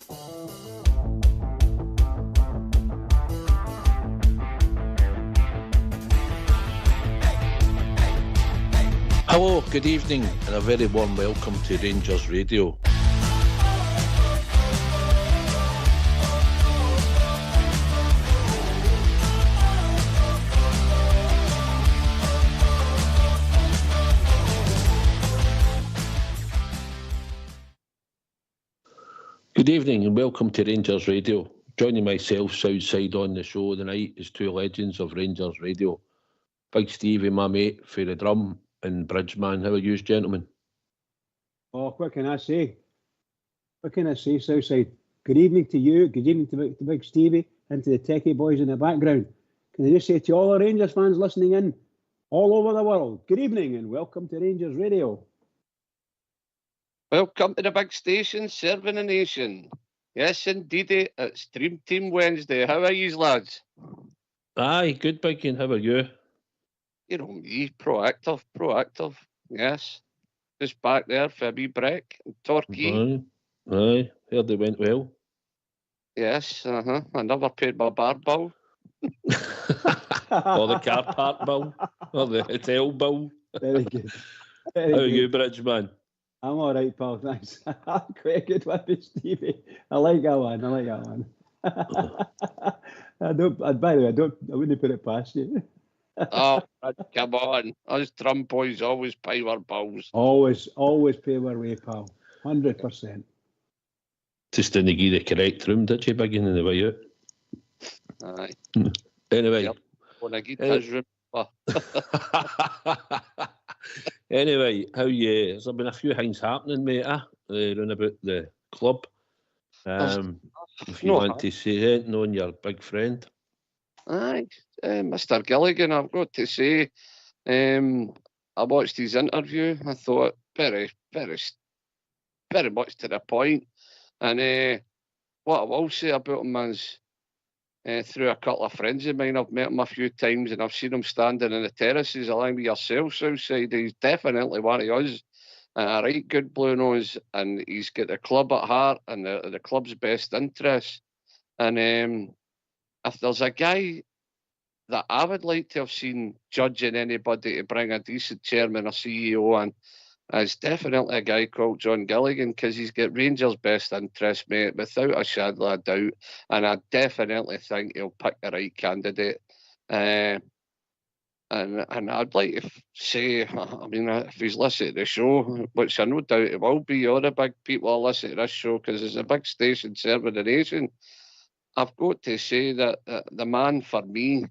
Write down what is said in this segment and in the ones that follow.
Hello, good evening, and a very warm welcome to Rangers Radio. Good evening and welcome to Rangers Radio. Joining myself Southside on the show tonight is two legends of Rangers Radio. Big Stevie, my mate, for the drum, and Bridgeman. How are you, gentlemen? Oh, what can I say? What can I say, Southside? Good evening to you, good evening to Big Stevie, and to the techie boys in the background. Can I just say to all the Rangers fans listening in, all over the world, good evening and welcome to Rangers Radio. Welcome to the big station, serving the nation. Yes, indeed, it's Dream Team Wednesday. How are you, lads? Aye, good, Big, and how are you? You know me, proactive, yes. Just back there for a wee break. Torquay. Aye, heard they went well. Yes, I never paid my bar bill. Or the car park bill, or the hotel bill. Very good. How are you, Bridgeman? I'm all right, pal, thanks. Quite a good one, Stevie. I like that one. By the way, I wouldn't put it past you. Oh, come on. Us drum boys always pay our bills. Always pay our way, pal. 100%. Just didn't give the correct room, did you, Big, in the way out? Aye. Anyway. Yep. When I get his room. Anyway, there's been a few things happening, mate, round about the club. If you want to say anything on your big friend. Aye, Mr. Gilligan, I've got to say, I watched his interview. I thought very, very, very much to the point. And what I will say about him is, through a couple of friends of mine, I've met him a few times and I've seen him standing in the terraces along with yourself, Southside. He's definitely one of us. A right good blue nose, and he's got the club at heart and the club's best interests. And if there's a guy that I would like to have seen judging anybody to bring a decent chairman or CEO in, it's definitely a guy called John Gilligan, because he's got Rangers' best interest, mate, without a shadow of a doubt. And I definitely think he'll pick the right candidate. And I'd like to say, I mean, if he's listening to the show, which I no doubt he will be, all the big people are listening to this show because it's a big station serving the nation. I've got to say that the man for me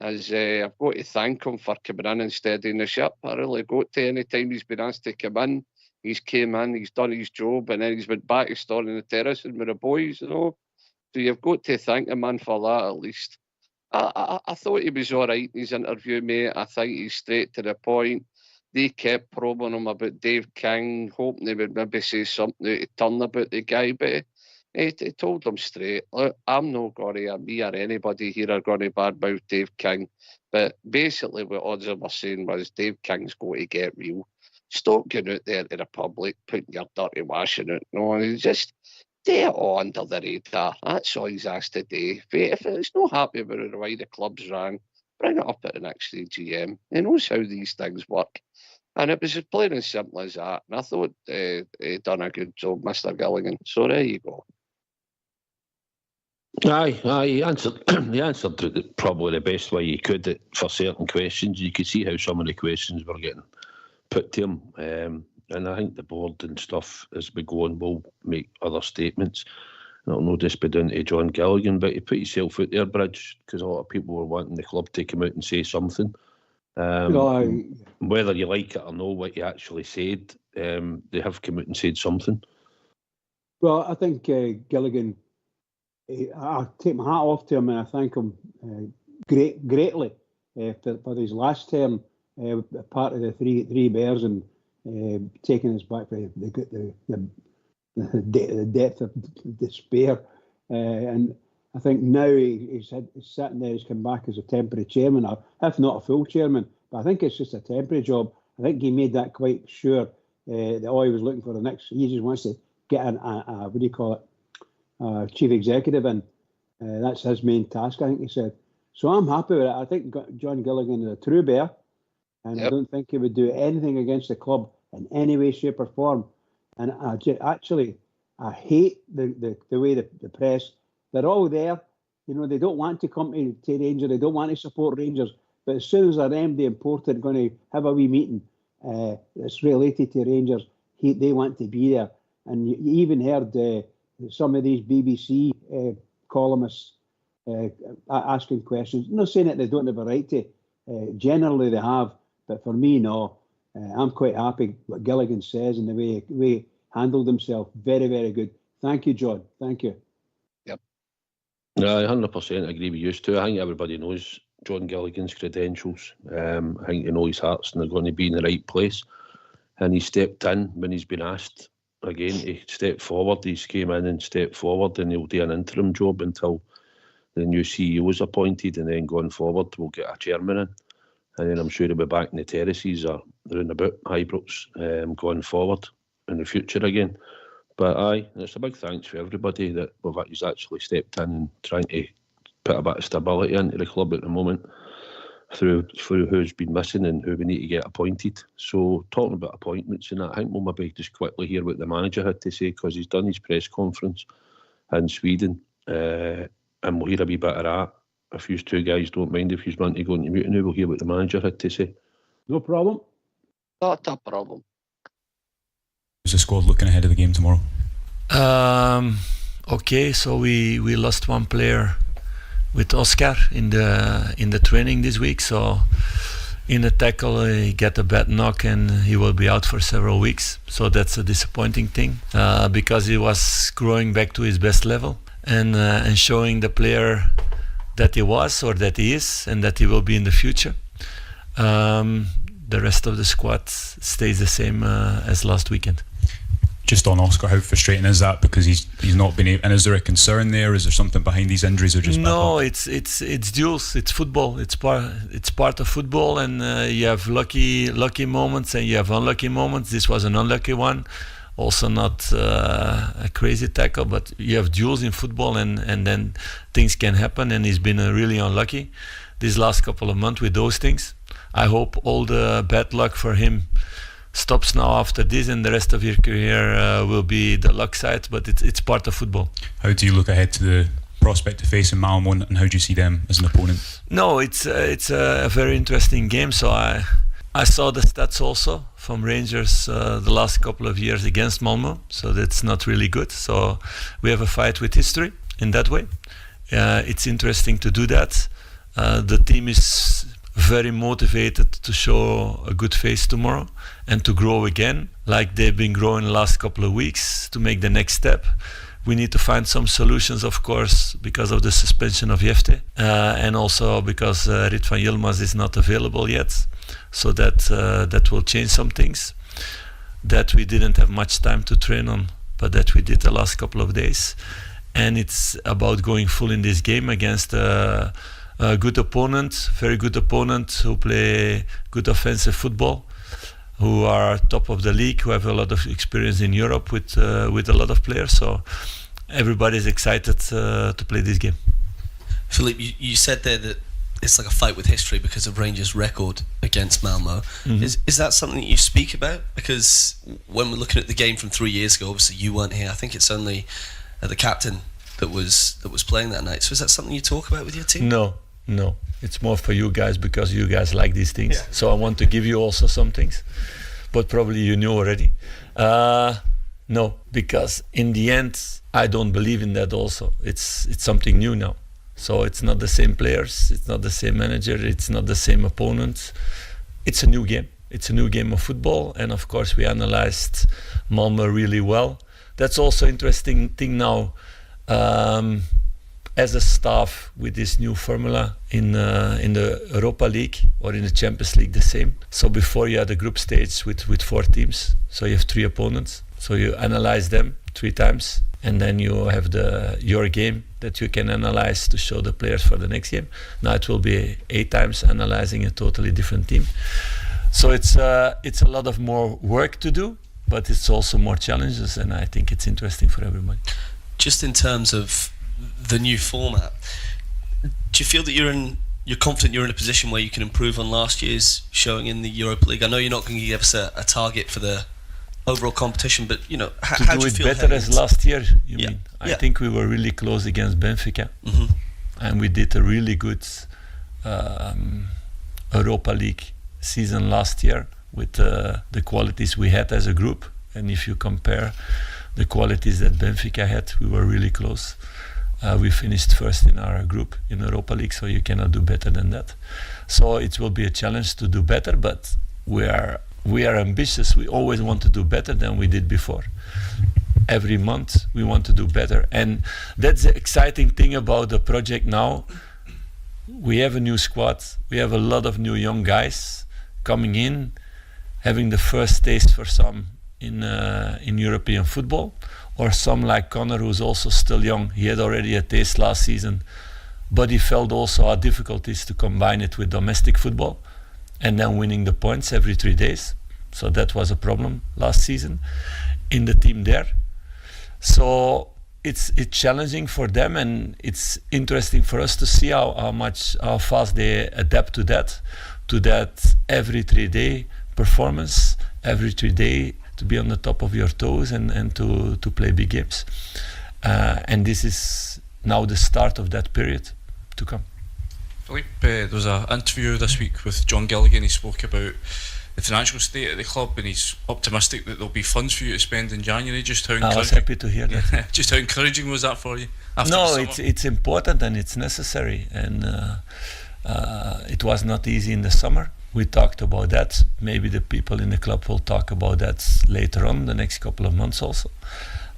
is, I've got to thank him for coming in and steadying the ship. I really got to. Any time he's been asked to come in, he's came in, he's done his job, and then he's went back to standing the terrace and with the boys, you know. So you've got to thank the man for that, at least. I thought he was all right in his interview, mate. I think he's straight to the point. They kept probing him about Dave King, hoping he would maybe say something to turn about the guy, but he told them straight, look, I'm not going to, me or anybody here are going to badmouth Dave King. But basically what Odds were saying was Dave King's going to get real. Stop going out there to the public, putting your dirty washing out. No, and just do it all under the radar. That's all he's asked to do. If he's not happy about the way the club's ran, bring it up at the next AGM. He knows how these things work. And it was as plain and simple as that. And I thought he'd done a good job, Mr. Gilligan. So there you go. Aye, he answered it probably the best way he could for certain questions. You could see how some of the questions were getting put to him. And I think the board and stuff, as we go on, will make other statements. It'll not just be down to John Gilligan, but you put yourself out there, Bridge, because a lot of people were wanting the club to come out and say something. Whether you like it or not, what you actually said, they have come out and said something. Well, I think Gilligan, I take my hat off to him and I thank him greatly for his last term, part of the three bears, and taking us back to the depth of despair. And I think now he's sitting there, he's come back as a temporary chairman, or if not a full chairman, but I think it's just a temporary job. I think he made that quite sure that all he was looking for the next, he just wants to get what do you call it? chief executive, and that's his main task, I think he said. So I'm happy with it. I think John Gilligan is a true bear, and I don't think he would do anything against the club in any way, shape or form. And I hate the way the press, they're all there. You know, they don't want to come to Rangers, they don't want to support Rangers, but as soon as their MD and Porter are going to have a wee meeting that's related to Rangers, they want to be there. And you even heard some of these BBC columnists asking questions. I'm not saying that they don't have a right to. Generally they have, but for me, no. I'm quite happy what Gilligan says and the way he handled himself. Very, very good. Thank you, John. Thank you. Yep. I 100% agree with you too. I think everybody knows John Gilligan's credentials. I think they know his hearts and they're going to be in the right place. And he stepped in when he's been asked again to step forward. He's came in and stepped forward, and he'll do an interim job until the new CEO is appointed, and then going forward we'll get a chairman in, and then I'm sure he'll be back in the terraces or round about Ibrox going forward in the future again. But it's a big thanks for everybody that he's actually stepped in and trying to put a bit of stability into the club at the moment through who's been missing and who we need to get appointed. So talking about appointments and that, I think we'll maybe just quickly hear what the manager had to say, because he's done his press conference in Sweden, and we'll hear a wee bit of that. If you two guys don't mind, if you want to go into mutiny, we'll hear what the manager had to say. No problem. Not a problem. How's the squad looking ahead of the game tomorrow? Okay, so we lost one player with Oscar in the training this week. So in the tackle he got a bad knock and he will be out for several weeks. So that's a disappointing thing, because he was growing back to his best level and showing the player that he was or that he is and that he will be in the future. The rest of the squad stays the same as last weekend. Just on Oscar, how frustrating is that? Because he's not been able, and is there a concern there? Is there something behind these injuries, or just no? It's duels. It's football. It's part of football, and you have lucky moments and you have unlucky moments. This was an unlucky one, also not a crazy tackle, but you have duels in football, and then things can happen. And he's been really unlucky these last couple of months with those things. I hope all the bad luck for him stops now after this, and the rest of your career will be the luck side, but it's part of football. How do you look ahead to the prospect of facing Malmo, and how do you see them as an opponent? No, it's a very interesting game. So I saw the stats also from Rangers the last couple of years against Malmo, so that's not really good. So we have a fight with history in that way. It's interesting to do that. The team is very motivated to show a good face tomorrow and to grow again like they've been growing the last couple of weeks, to make the next step. We need to find some solutions, of course, because of the suspension of Jefte, and also because Ritvan Yilmaz is not available yet, so that will change some things that we didn't have much time to train on, but that we did the last couple of days. And it's about going full in this game against a good opponent, very good opponent, who play good offensive football, who are top of the league, who have a lot of experience in Europe with a lot of players. So everybody's excited to play this game. Philippe, you said there that it's like a fight with history because of Rangers' record against Malmo. Mm-hmm. Is that something that you speak about? Because when we're looking at the game from 3 years ago, obviously you weren't here. I think it's only the captain that was playing that night. So is that something you talk about with your team? No, it's more for you guys, because you guys like these things. Yeah. So I want to give you also some things, but probably you knew already. No, because in the end, I don't believe in that also. It's something new now. So it's not the same players, it's not the same manager, it's not the same opponent. It's a new game. It's a new game of football, and of course we analyzed Malmo really well. That's also interesting thing now. As a staff with this new formula in the Europa League or in the Champions League, the same. So before you had a group stage with 4 teams, so you have 3 opponents. So you analyze them 3 times, and then you have your game that you can analyze to show the players for the next game. Now it will be 8 times analyzing a totally different team. So it's a lot of more work to do, but it's also more challenges, and I think it's interesting for everyone. just in terms of the new format, do you feel that you're confident you're in a position where you can improve on last year's showing in the Europa League? I know you're not going to give us a target for the overall competition, but how do you feel better as last year? You mean? I Yeah. think we were really close against Benfica, and we did a really good Europa League season last year with the qualities we had as a group. And if you compare the qualities that Benfica had, we were really close. We finished first in our group in Europa League, so you cannot do better than that. So it will be a challenge to do better, but we are ambitious. We always want to do better than we did before. Every month we want to do better, and that's the exciting thing about the project now. We have a new squad. We have a lot of new young guys coming in, having the first taste for some in European football, or some like Conor, who's also still young. He had already a taste last season, but he felt also our difficulties to combine it with domestic football and then winning the points every 3 days. So that was a problem last season in the team there. So it's challenging for them, and it's interesting for us to see how fast they adapt to that every 3 day performance, every 3 day to be on the top of your toes and to play big games. And this is now the start of that period to come. Philippe, there was an interview this week with John Gilligan. He spoke about the financial state of the club, and he's optimistic that there'll be funds for you to spend in January. Just how encouraging, I was happy to hear that. Just how encouraging was that for you? No, it's important and it's necessary, and it was not easy in the summer. We talked about that. Maybe the people in the club will talk about that later on, the next couple of months also,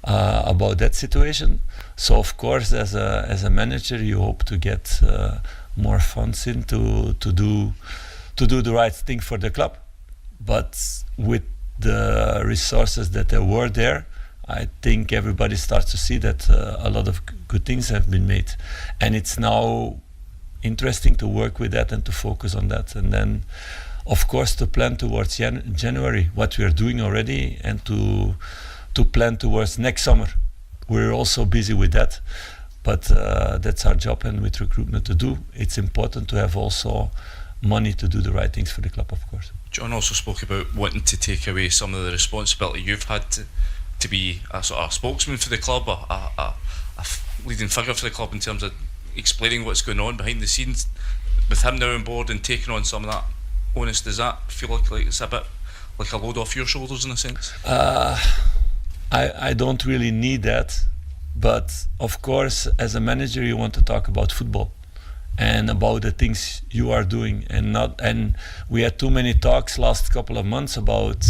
about that situation. So of course, as a manager, you hope to get more funds in to do the right thing for the club. But with the resources that there were there, I think everybody starts to see that a lot of good things have been made, and it's now interesting to work with that and to focus on that, and then of course to plan towards January, what we are doing already, and to plan towards next summer. We're also busy with that, but that's our job, and with recruitment to do, it's important to have also money to do the right things for the club, of course. John also spoke about wanting to take away some of the responsibility you've had to be a sort of spokesman for the club, a leading figure for the club in terms of explaining what's going on behind the scenes. With him now on board and taking on some of that onus, does that feel like it's a bit like a load off your shoulders in a sense? I don't really need that, but of course as a manager you want to talk about football and about the things you are doing, and we had too many talks last couple of months about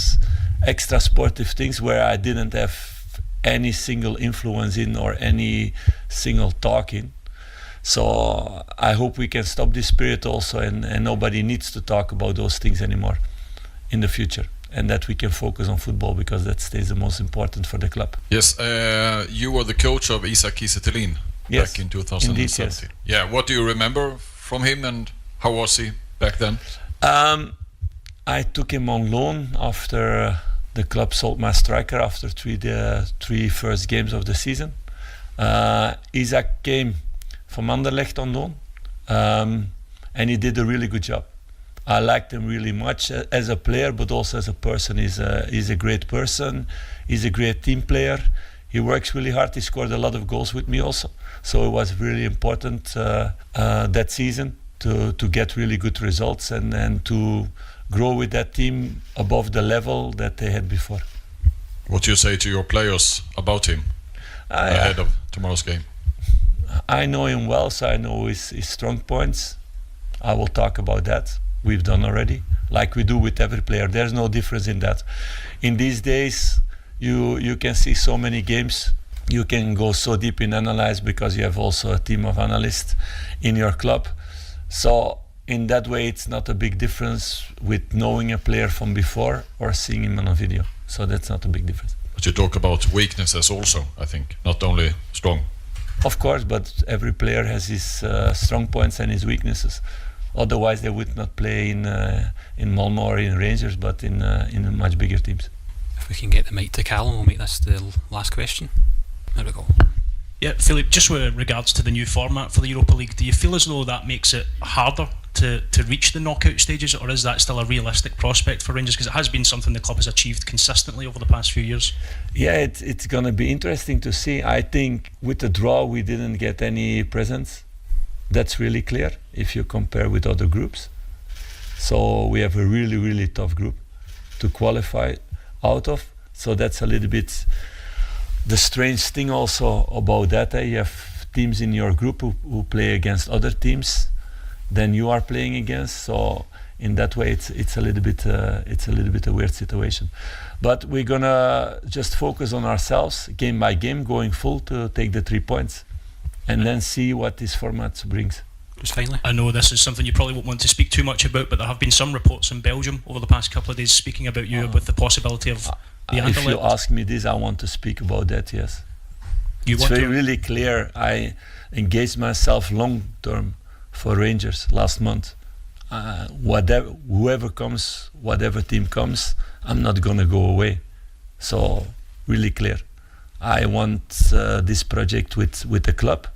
extra sportive things where I didn't have any single influence in or any single talk in. So I hope we can stop this spirit also, and nobody needs to talk about those things anymore in the future, and that we can focus on football, because that stays the most important for the club. Yes, you were the coach of Isak Kiese Thelin back in 2017. Indeed, yes. Yeah, what do you remember from him, and how was he back then? I took him on loan after the club sold my striker after three first games of the season. Isak came from Anderlecht on loan, and he did a really good job. I liked him really much as a player, but also as a person. He's a great person. He's a great team player. He works really hard. He scored a lot of goals with me also. So it was really important that season to get really good results and to grow with that team above the level that they had before. What do you say to your players about him ahead of tomorrow's game? I know him well, so I know his strong points. I will talk about that. We've done already, like we do with every player. There's no difference in that. In these days, you can see so many games. You can go so deep in analyze, because you have also a team of analysts in your club. So in that way, it's not a big difference with knowing a player from before or seeing him on a video. So that's not a big difference. But you talk about weaknesses also, I think, not only strong. Of course, but every player has his strong points and his weaknesses. Otherwise, they would not play in Malmo or in Rangers, but in much bigger teams. If we can get the mic to Callum, we'll make this the last question. There we go. Yeah, Philip, just with regards to the new format for the Europa League, do you feel as though that makes it harder to reach the knockout stages, or is that still a realistic prospect for Rangers? Because it has been something the club has achieved consistently over the past few years. Yeah, it's going to be interesting to see. I think with the draw we didn't get any presents. That's really clear if you compare with other groups. So we have a really, really tough group to qualify out of. So that's a little bit the strange thing also about that. You have teams in your group who play against other teams than you are playing against. So in that way, it's a little bit a weird situation. But we're gonna just focus on ourselves, game by game, going full to take the 3 points, and then see what this format brings. Just finally, I know this is something you probably won't want to speak too much about, but there have been some reports in Belgium over the past couple of days speaking about you with the possibility of the Anderlecht. If you ask me this, I want to speak about that, yes. It's very really clear. I engaged myself long term for Rangers last month. Whoever comes, whatever team comes, I'm not going to go away. So, really clear. I want this project with the club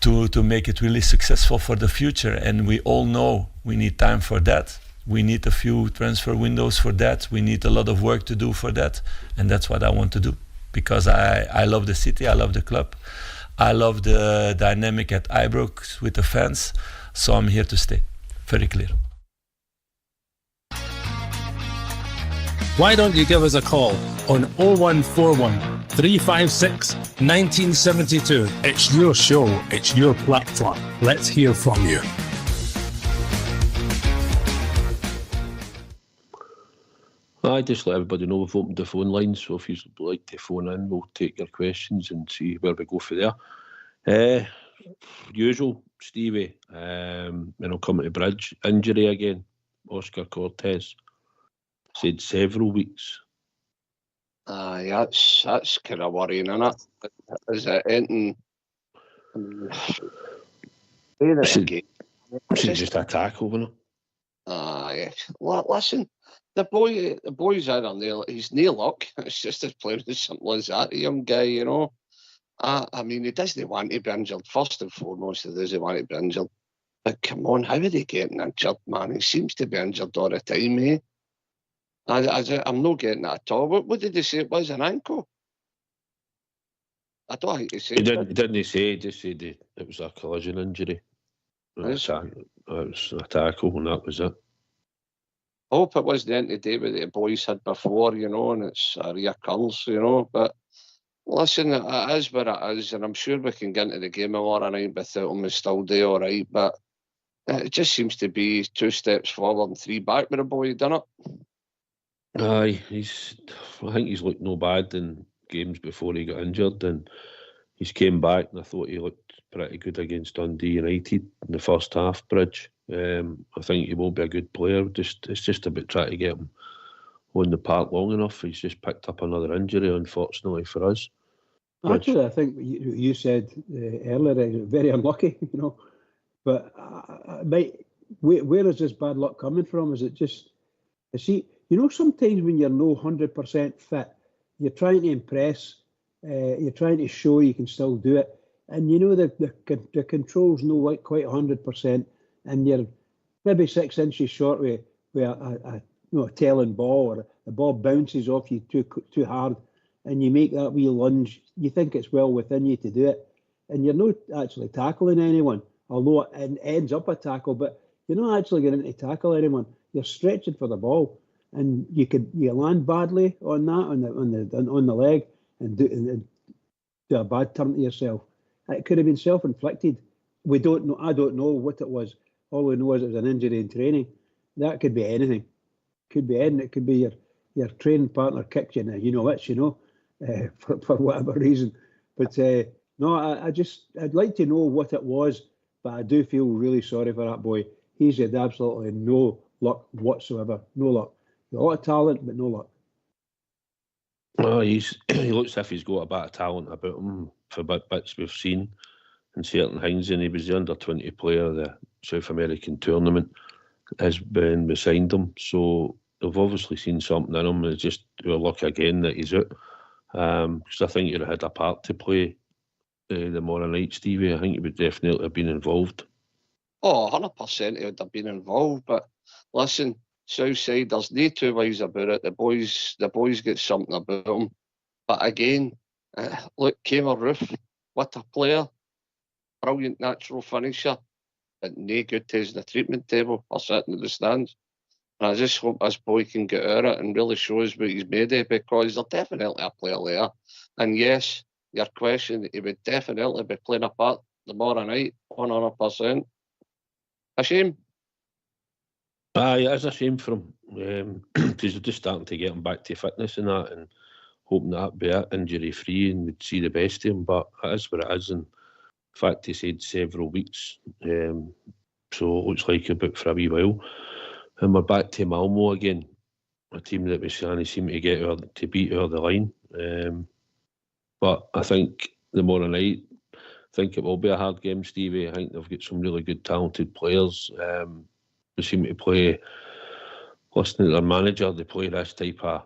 to make it really successful for the future. And we all know we need time for that. We need a few transfer windows for that. We need a lot of work to do for that. And that's what I want to do. Because I love the city, I love the club. I love the dynamic at Ibrox with the fans. So I'm here to stay. Very clear. Why don't you give us a call on 0141 356 1972. It's your show, it's your platform. Let's hear from you. I just let everybody know we've opened the phone lines, so if you'd like to phone in, we'll take your questions and see where we go for there. Usual, Stevie, coming to Bridge, injury again, Oscar Cortez, said several weeks. That's kind of worrying, isn't it? Is it anything? It's just a tackle, wasn't it? Listen, the boy's out on there. He's no luck. It's just as plain as simple as that. The young guy, you know. I mean, he doesn't want to be injured. First and foremost, he doesn't want to be injured. But come on, how are they getting injured, man? He seems to be injured all the time, eh? I'm not getting that at all. What did they say it was, an ankle? I don't think they said it. Didn't say, he just said it was a collision injury. It was a tackle and that was it. I hope it wasn't anything to do with the boys had before, you know, and it's a reoccurrence, you know. But listen, it is what it is, and I'm sure we can get into the game tomorrow night without him and still do all right. But it just seems to be 2 steps forward and 3 back with the boy, doesn't it? Aye, I think he's looked no bad in games before he got injured, and he's came back, and I thought he looked pretty good against Dundee United in the first half, Bridge. I think he will be a good player. It's just about trying to get him on the park long enough. He's just picked up another injury, unfortunately for us. Bridge. Actually, I think you said earlier, very unlucky, you know. But where is this bad luck coming from? Is it just, you know, sometimes when you're no 100% fit, you're trying to impress, you're trying to show you can still do it, and you know the control's no quite 100%, and you're maybe 6 inches short with a tailing ball, or the ball bounces off you too hard, and you make that wee lunge. You think it's well within you to do it, and you're not actually tackling anyone, although it ends up a tackle, but you're not actually going to tackle anyone. You're stretching for the ball. And you land badly on that on the leg and do a bad turn to yourself. It could have been self-inflicted. We don't know. I don't know what it was. All we know is it was an injury in training. That could be anything. Could be anything. It could be your training partner kicked you. For whatever reason. But no, I'd like to know what it was. But I do feel really sorry for that boy. He's had absolutely no luck whatsoever. No luck. A lot of talent, but no luck. Oh, he looks as if he's got a bit of talent about him for bits we've seen and certain things. And he was the under-20 player of the South American tournament has been beside him. So they've obviously seen something in him. It's just we're lucky again that he's out. Because I think he'd have had a part to play tomorrow night, Stevie, I think he would definitely have been involved. Oh, 100% he would have been involved. But listen, Southside, there's no two ways about it. The boys get something about them. But again, look, Kamer Roof, what a player. Brilliant natural finisher. But no good to his the treatment table or sitting in the stands. And I just hope this boy can get out of it and really show us what he's made of, because there's definitely a player there. And yes, your question, he would definitely be playing a part tomorrow night, 100%. A shame. Aye, it is a shame for him. Because we're just starting to get him back to fitness and that, and hoping that be it, injury free, and we'd see the best of him. But it is what it is. And in fact, he said several weeks. So it looks like about for a wee while. And we're back to Malmo again, a team that we seem to get to beat over the line. But I think tomorrow night, I think it will be a hard game, Stevie. I think they've got some really good, talented players. They seem to play, listening to their manager, they play this type of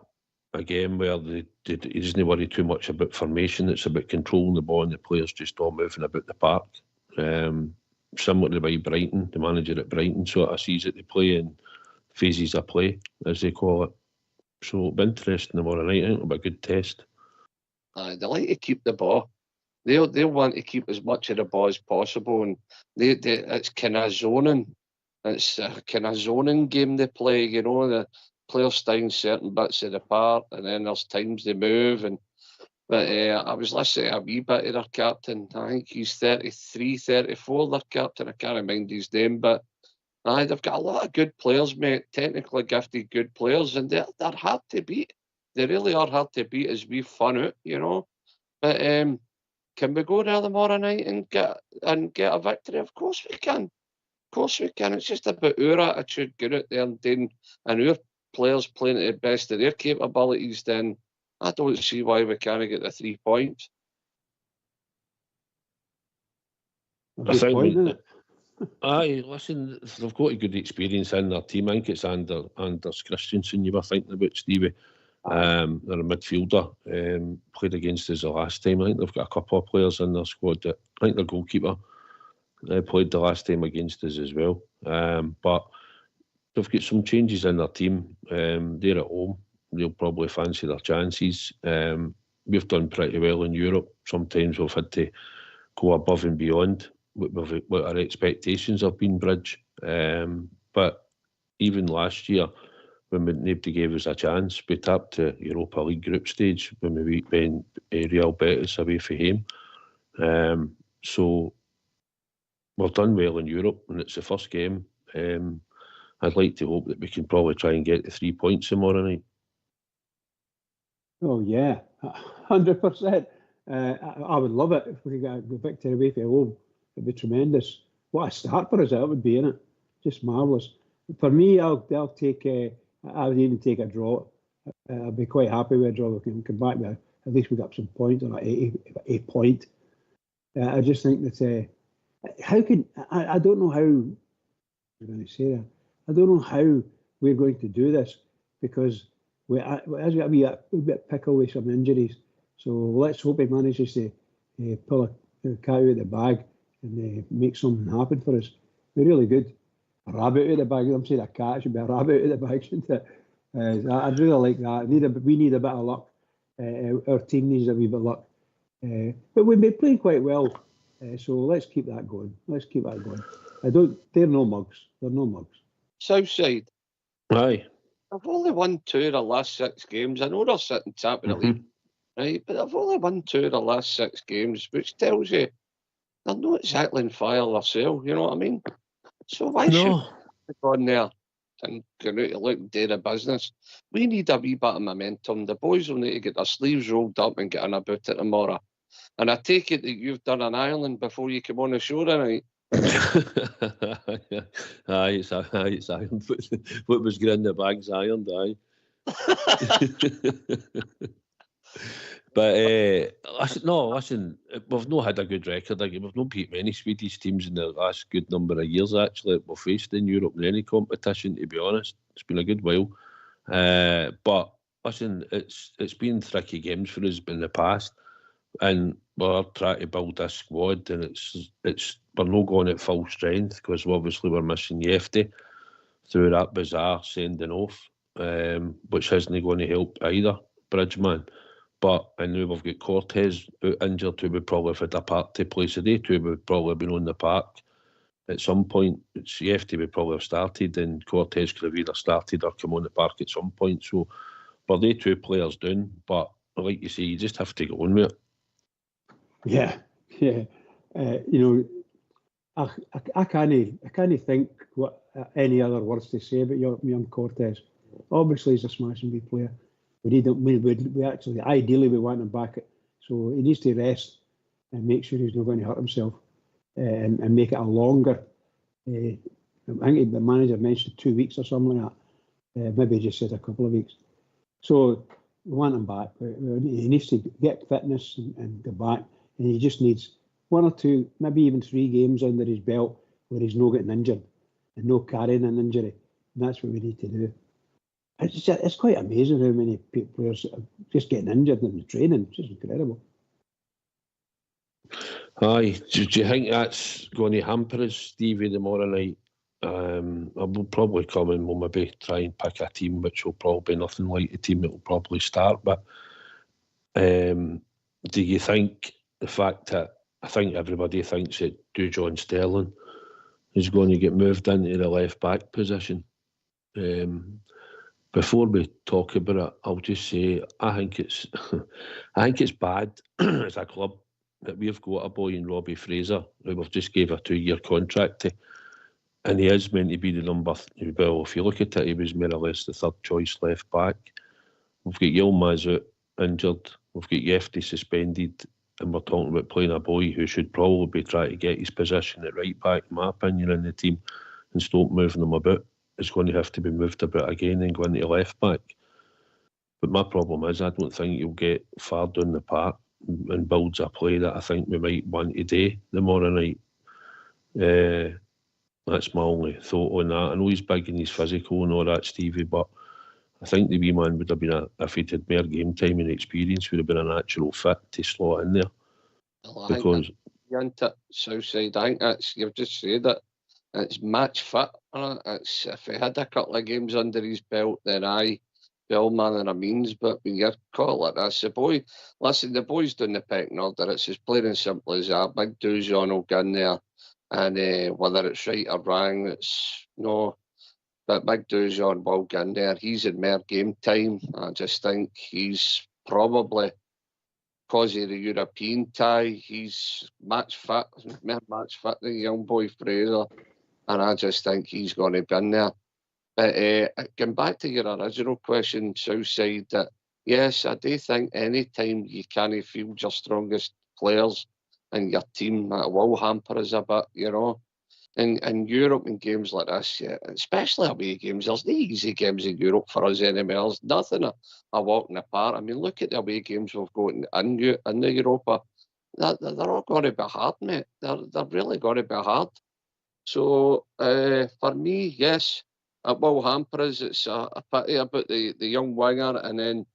a game where he doesn't worry too much about formation. It's about controlling the ball and the players just all moving about the park. Similar to by Brighton, the manager at Brighton sort of sees it, they play in phases of play, as they call it. So it'll be interesting tomorrow night. I think it'll be a good test. They like to keep the ball. They'll want to keep as much of the ball as possible, and it's kind of zoning. It's a kind of zoning game they play. You know, the players stay in certain bits of the park, and then there's times they move. But I was listening to a wee bit of their captain. I think he's 33, 34, their captain. I can't remember his name, but they've got a lot of good players, mate. Technically gifted, good players, and they're hard to beat. They really are hard to beat as we fun out, you know. But can we go there tomorrow night and get a victory? Of course we can. Of course we can. It's just about our attitude, get out there and our players playing to the best of their capabilities. Then I don't see why we can't get the 3 points. I think aye, listen, they've got a good experience in their team. I think it's Anders Christensen you were thinking about, Stevie. They're a midfielder. Played against us the last time. I think they've got a couple of players in their squad. I think their goalkeeper played the last time against us as well. But they've got some changes in their team. They're at home. They'll probably fancy their chances. We've done pretty well in Europe. Sometimes we've had to go above and beyond what our expectations have been, Bridge. But even last year, when nobody gave us a chance, we tapped the Europa League group stage when we beat Real Betis away for him. So we've done well in Europe, and it's the first game. I'd like to hope that we can probably try and get the 3 points tomorrow night. Oh yeah, 100%. I would love it if we could get the victory away from home. It'd be tremendous. What a start for us that would be, innit? Just marvellous. For me, I'll take. I would even take a draw. I'd be quite happy with a draw. We can come back with at least we got some points on a point. I just think that how can I don't know how I'm going to say that. I don't know how we're going to do this, because as we got a bit pickle with some injuries. So let's hope he manages to pull a cat out of the bag and make something happen for us. We're really good. A rabbit out of the bag. I'm saying a cat, it should be a rabbit out of the bag, shouldn't it? I'd really like that. We need a bit of luck. Our team needs a wee bit of luck. But we've been playing quite well. So let's keep that going. They're no mugs. They're no mugs. Southside. Aye. They've only won 2 of the last 6 games. I know they're sitting top of the league, right? But they've only won 2 of the last 6 games, which tells you they're not exactly on fire themselves, you know what I mean? So why should we go on there and go out to look and do the business? We need a wee bit of momentum. The boys will need to get their sleeves rolled up and get on about it tomorrow. And I take it that you've done an Ireland before you came on the show tonight. Aye, it's ironed. What was good in the bag's ironed, aye. But listen, we've not had a good record. We've not beat many Swedish teams in the last good number of years, actually, that we've faced in Europe in any competition, to be honest. It's been a good while. But listen, it's been tricky games for us in the past. and we're trying to build this squad, and it's we're not going at full strength because obviously we're missing Yefty through that bizarre sending off, which isn't going to help either, Bridgeman. But I know we've got Cortez injured, who would probably have had a part to play. So they two would probably have been on the park at some point. It's Yefty would probably have started, and Cortez could have either started or come on the park at some point. So, but they two players down. But like you say, you just have to go on with it. Yeah. You know, I can't think what any other words to say about young Cortez. Obviously, he's a smashing big player. We actually, ideally, we want him back. So he needs to rest and make sure he's not going to hurt himself, and make it a longer. I think the manager mentioned 2 weeks or something like that. Maybe he just said a couple of weeks. So we want him back. He needs to get fitness and go back. And he just needs 1 or 2, maybe even 3 games under his belt where he's not getting injured and no carrying an injury. And that's what we need to do. It's quite amazing how many players are just getting injured in the training. It's just incredible. Aye, do you think that's going to hamper us, Stevie, tomorrow night? I will probably come and we'll maybe try and pick a team which will probably be nothing like the team that will probably start. But do you think the fact that I think everybody thinks that John Sterling is going to get moved into the left back position? Before we talk about it, I'll just say I think it's bad as a club that we've got a boy in Robbie Fraser who we've just gave a 2-year contract to, and he is meant to be the number. Well, if you look at it, he was more or less the third choice left back. We've got Yilmaz out injured. We've got Yefty suspended, and we're talking about playing a boy who should probably be trying to get his position at right back, in my opinion, in the team, and stop moving him about. Is going to have to be moved about again and go into left back. But my problem is I don't think you'll get far down the park and builds a play that I think we might want to do tomorrow night. That's my only thought on that. I know he's big and he's physical and all that, Stevie, but I think the wee man would have been, if he'd had more game time and experience, would have been a natural fit to slot in there. Well, because Southside, I think that's, you've just said it. It's match fit. It's, if he had a couple of games under his belt, then aye, by all manner of means. But when you're caught like this, the boy's doing the pecking order. It's as plain and simple as that. Big Dujon will get in there, and whether it's right or wrong, it's no. But Big Dujon will get in there. He's in more game time. I just think he's probably, because of the European tie, he's more match fit than young boy Fraser. And I just think he's going to be in there. But going back to your original question, Southside, that yes, I do think any time you can't field your strongest players in your team, that will hamper us a bit, you know. In Europe, in games like this, yeah, especially away games, there's no easy games in Europe for us anymore. There's nothing a walk in the park. I mean, look at the away games we've got in the Europa. They're all going to be hard, mate. They're really going to be hard. So, for me, yes, it will hamper us. It's a pity about the young winger, and then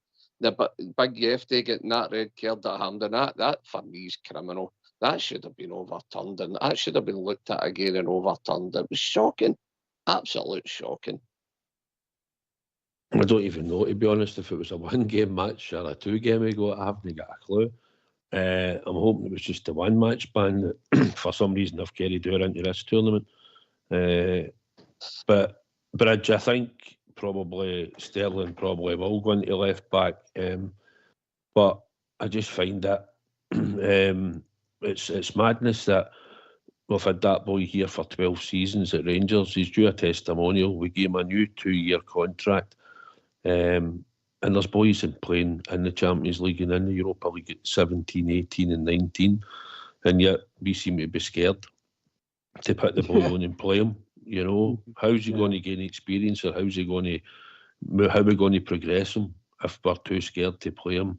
the big Yefty getting that red card at Hampden. That for me is criminal. That should have been overturned, and that should have been looked at again and overturned. It was shocking, absolute shocking. I don't even know, to be honest, if it was a 1-game match or a 2-game ago. I haven't got a clue. I'm hoping it was just a 1-match ban that for some reason they've carried over into this tournament. But Bridge, I think probably Sterling probably will go into left back. But I just find that it's madness that we've had that boy here for 12 seasons at Rangers. He's due a testimonial. We gave him a new 2-year contract. And there's boys playing in the Champions League and in the Europa League at 17, 18 and 19. And yet we seem to be scared to put the boy on and play him. You know, how's he going to gain experience, or how are we going to progress him if we're too scared to play him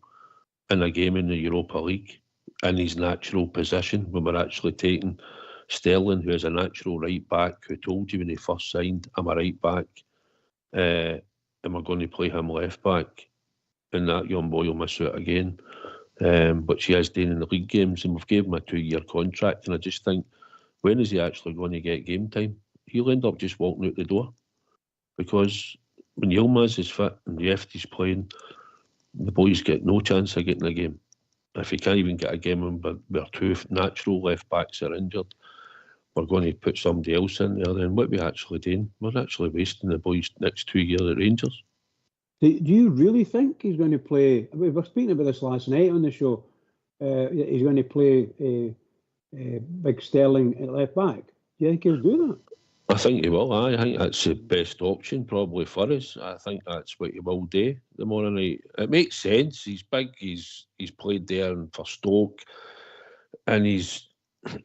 in a game in the Europa League in his natural position, when we're actually taking Sterling, who is a natural right back, who told you when he first signed, I'm a right back, and we're going to play him left back, and that young boy will miss out again. which he has done in the league games, and we've gave him a 2-year contract, and I just think, when is he actually going to get game time? He'll end up just walking out the door, because when Yilmaz is fit and the FT's playing, the boys get no chance of getting a game. If he can't even get a game in, but our 2 natural left backs are injured, we're going to put somebody else in there. Then what are we actually doing? We're actually wasting the boys' next 2 years at Rangers. Do you really think he's going to play? We were speaking about this last night on the show. He's going to play Big Sterling at left back. Do you think he'll do that? I think he will. I think that's the best option probably for us. I think that's what he will do tomorrow night. It makes sense. He's big. He's played there for Stoke, and he's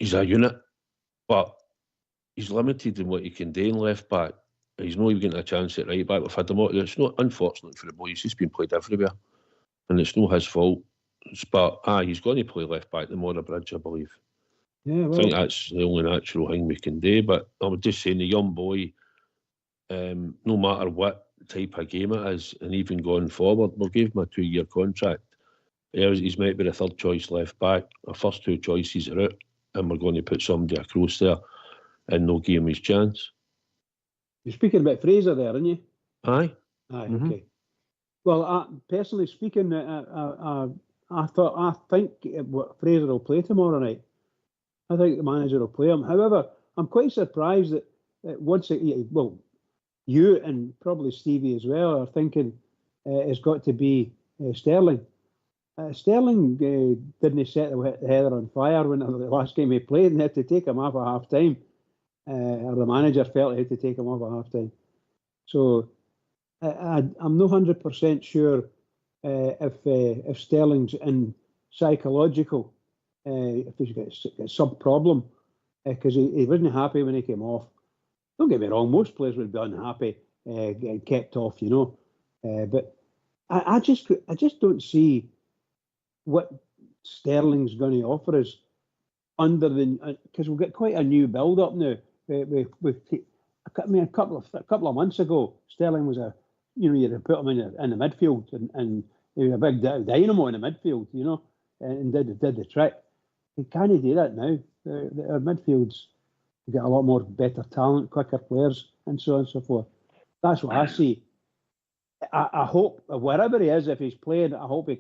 a unit, but he's limited in what he can do in left back. He's not even getting a chance at right back. We've had him. It's not, unfortunately for the boys, he's been played everywhere, and it's not his fault. But he's going to play left back tomorrow, Bridge, I believe. Yeah, well, I think that's the only natural thing we can do. But I was just saying, the young boy, no matter what type of game it is, and even going forward, we'll give him a 2-year contract. He's might be the third choice left back. Our first 2 choices are out, and we're going to put somebody across there, and no give him his chance. You're speaking about Fraser there, aren't you? Aye. Okay. Well, personally speaking, I think Fraser will play tomorrow night. I think the manager will play him. However, I'm quite surprised that you and probably Stevie as well are thinking it's got to be Sterling. Sterling didn't set the header on fire when the last game he played, and had to take him off at half time. Or the manager felt he had to take him off at half time. So I'm not 100% sure if Sterling's in psychological. If he's got some problem, because he wasn't happy when he came off. Don't get me wrong, most players would be unhappy getting kept off, but I just don't see what Sterling's going to offer us because we've got quite a new build up now. A couple of months ago, Sterling was you'd put him in the midfield and he was a big dynamo in the midfield, and did the trick. He can't do that now. Our midfield's got a lot more better talent, quicker players, and so on and so forth. That's what I see. I hope wherever he is, if he's playing, I hope he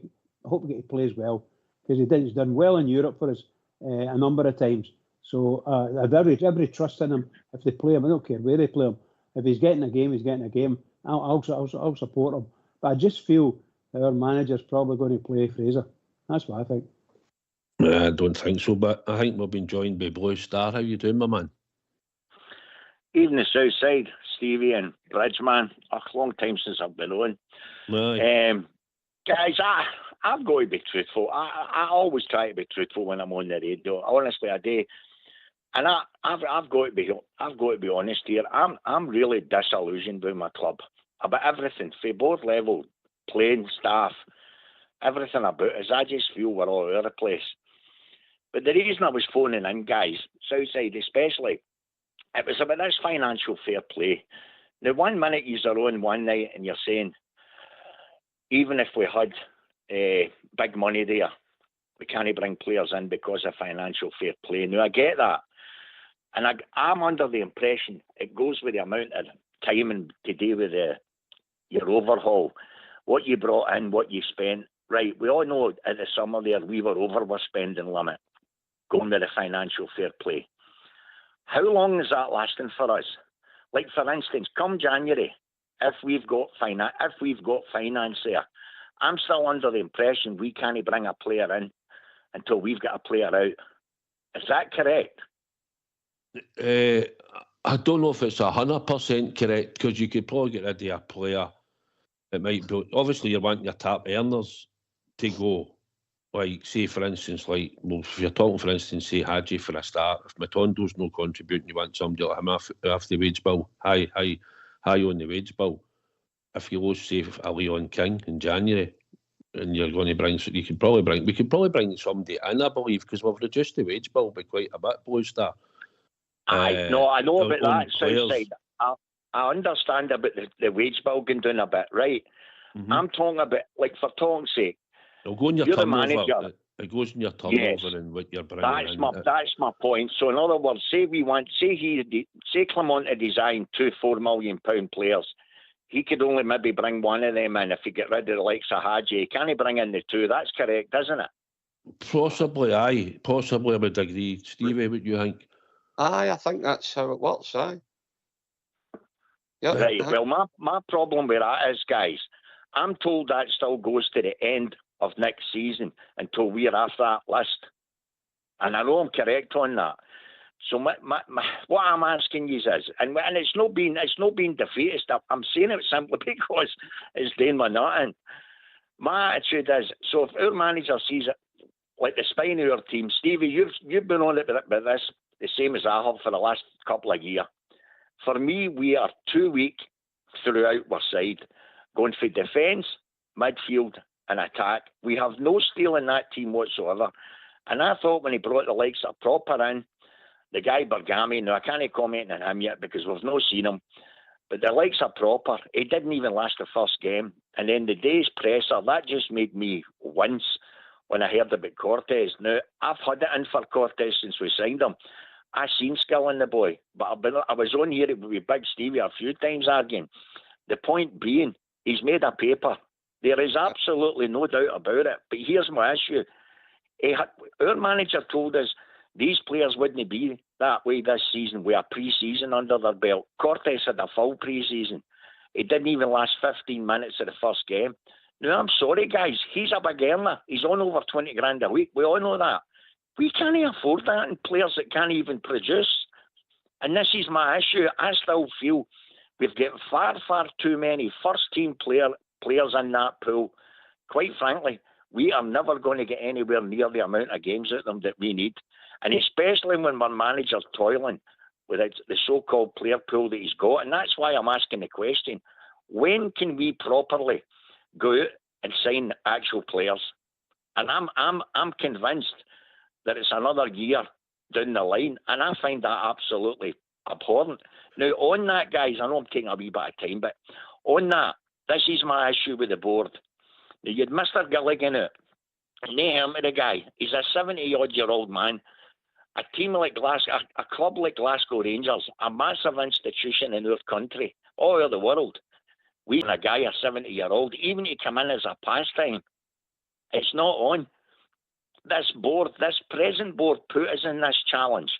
plays well, because he's done well in Europe for us a number of times. So I've every trust in him. If they play him, I don't care where they play him. If he's getting a game, he's getting a game. I'll support him. But I just feel that our manager's probably going to play Fraser. That's what I think. I don't think so, but I think we've been joined by Blue Star. How you doing, my man? Even the south side, Stevie and Bridge, man. A long time since I've been on. Guys, I've got to be truthful. I always try to be truthful when I'm on the radio. Honestly, I do. And I've got to be honest here. I'm really disillusioned with my club about everything, from board level, playing staff, everything about us. I just feel we're all over the place. But the reason I was phoning in, guys, Southside especially, it was about this financial fair play. Now, 1 minute you're on one night and you're saying, even if we had big money there, we can't bring players in because of financial fair play. Now, I get that. And I'm under the impression it goes with the amount of time and to do with your overhaul, what you brought in, what you spent. Right, we all know at the summer there we were over our spending limit, going with the financial fair play. How long is that lasting for us? Like, for instance, come January, if we've got finance there, I'm still under the impression we can't bring a player in until we've got a player out. Is that correct? I don't know if it's 100% correct, because you could probably get rid of a player. It might be, obviously you're wanting your top earners to go. Like, say for instance, if you're talking for instance, say Hadji for a start, if Matondo's no contributing, you want somebody like him off the wage bill, high on the wage bill. If you lose, say, a Leon King in January, and you're going to bring, we could probably bring somebody in, I believe, because we've reduced the wage bill by quite a bit, Blue Star. I know about that, Southside. I understand about the wage bill going down a bit, right? Mm-hmm. I'm talking about, like, for talking's sake, It'll go in your You're the turnover. manager. It goes in your turnover Yes. and what you're bringing in. That's my point. So in other words, say Clement to design 2 £4 million players. He could only maybe bring one of them in if he get rid of the likes of Hadji. Can he bring in the 2? That's correct, isn't it? Possibly, aye. Possibly, I would agree. Stevie, what do you think? Aye, I think that's how it works, aye. Yep. Right, well, my problem with that is, guys, I'm told that still goes to the end of next season until we're off that list. And I know I'm correct on that. So what I'm asking you is, and it's not being defeatist. I'm saying it simply because it's doing my nothing. My attitude is, so if our manager sees it like the spine of our team, Stevie, you've been on it about this the same as I have for the last couple of years. For me, we are too weak throughout our side, going for defence, midfield, and attack. We have no steel in that team whatsoever. And I thought when he brought the likes of Proper in, the guy Bergami, now I can't comment on him yet because we've not seen him, but the likes of Proper, he didn't even last the first game. And then the day's presser, that just made me wince when I heard about Cortez. Now, I've had it in for Cortez since we signed him. I've seen skill in the boy, but I was on here with Big Stevie a few times arguing. The point being, he's made a paper. There is absolutely no doubt about it. But here's my issue. Our manager told us these players wouldn't be that way this season with a pre-season under their belt. Cortez had a full pre-season. He didn't even last 15 minutes of the first game. Now, I'm sorry, guys. He's a big earner. He's on over 20 grand a week. We all know that. We can't afford that in players that can't even produce. And this is my issue. I still feel we've got far, far too many first-team players in that pool. Quite frankly, we are never going to get anywhere near the amount of games out of them that we need. And especially when our manager's toiling with the so-called player pool that he's got. And that's why I'm asking the question, when can we properly go out and sign actual players? And I'm convinced that it's another year down the line, and I find that absolutely abhorrent. Now, on that, guys, I know I'm taking a wee bit of time, but on that, this is my issue with the board. Now, you had Mr. Gilligan out, and they him to the guy. He's a 70-odd-year-old man. A team like a club like Glasgow Rangers, a massive institution in our country, all over the world. We have a guy, a 70-year-old, even to come in as a pastime. It's not on. This present board put us in this challenge.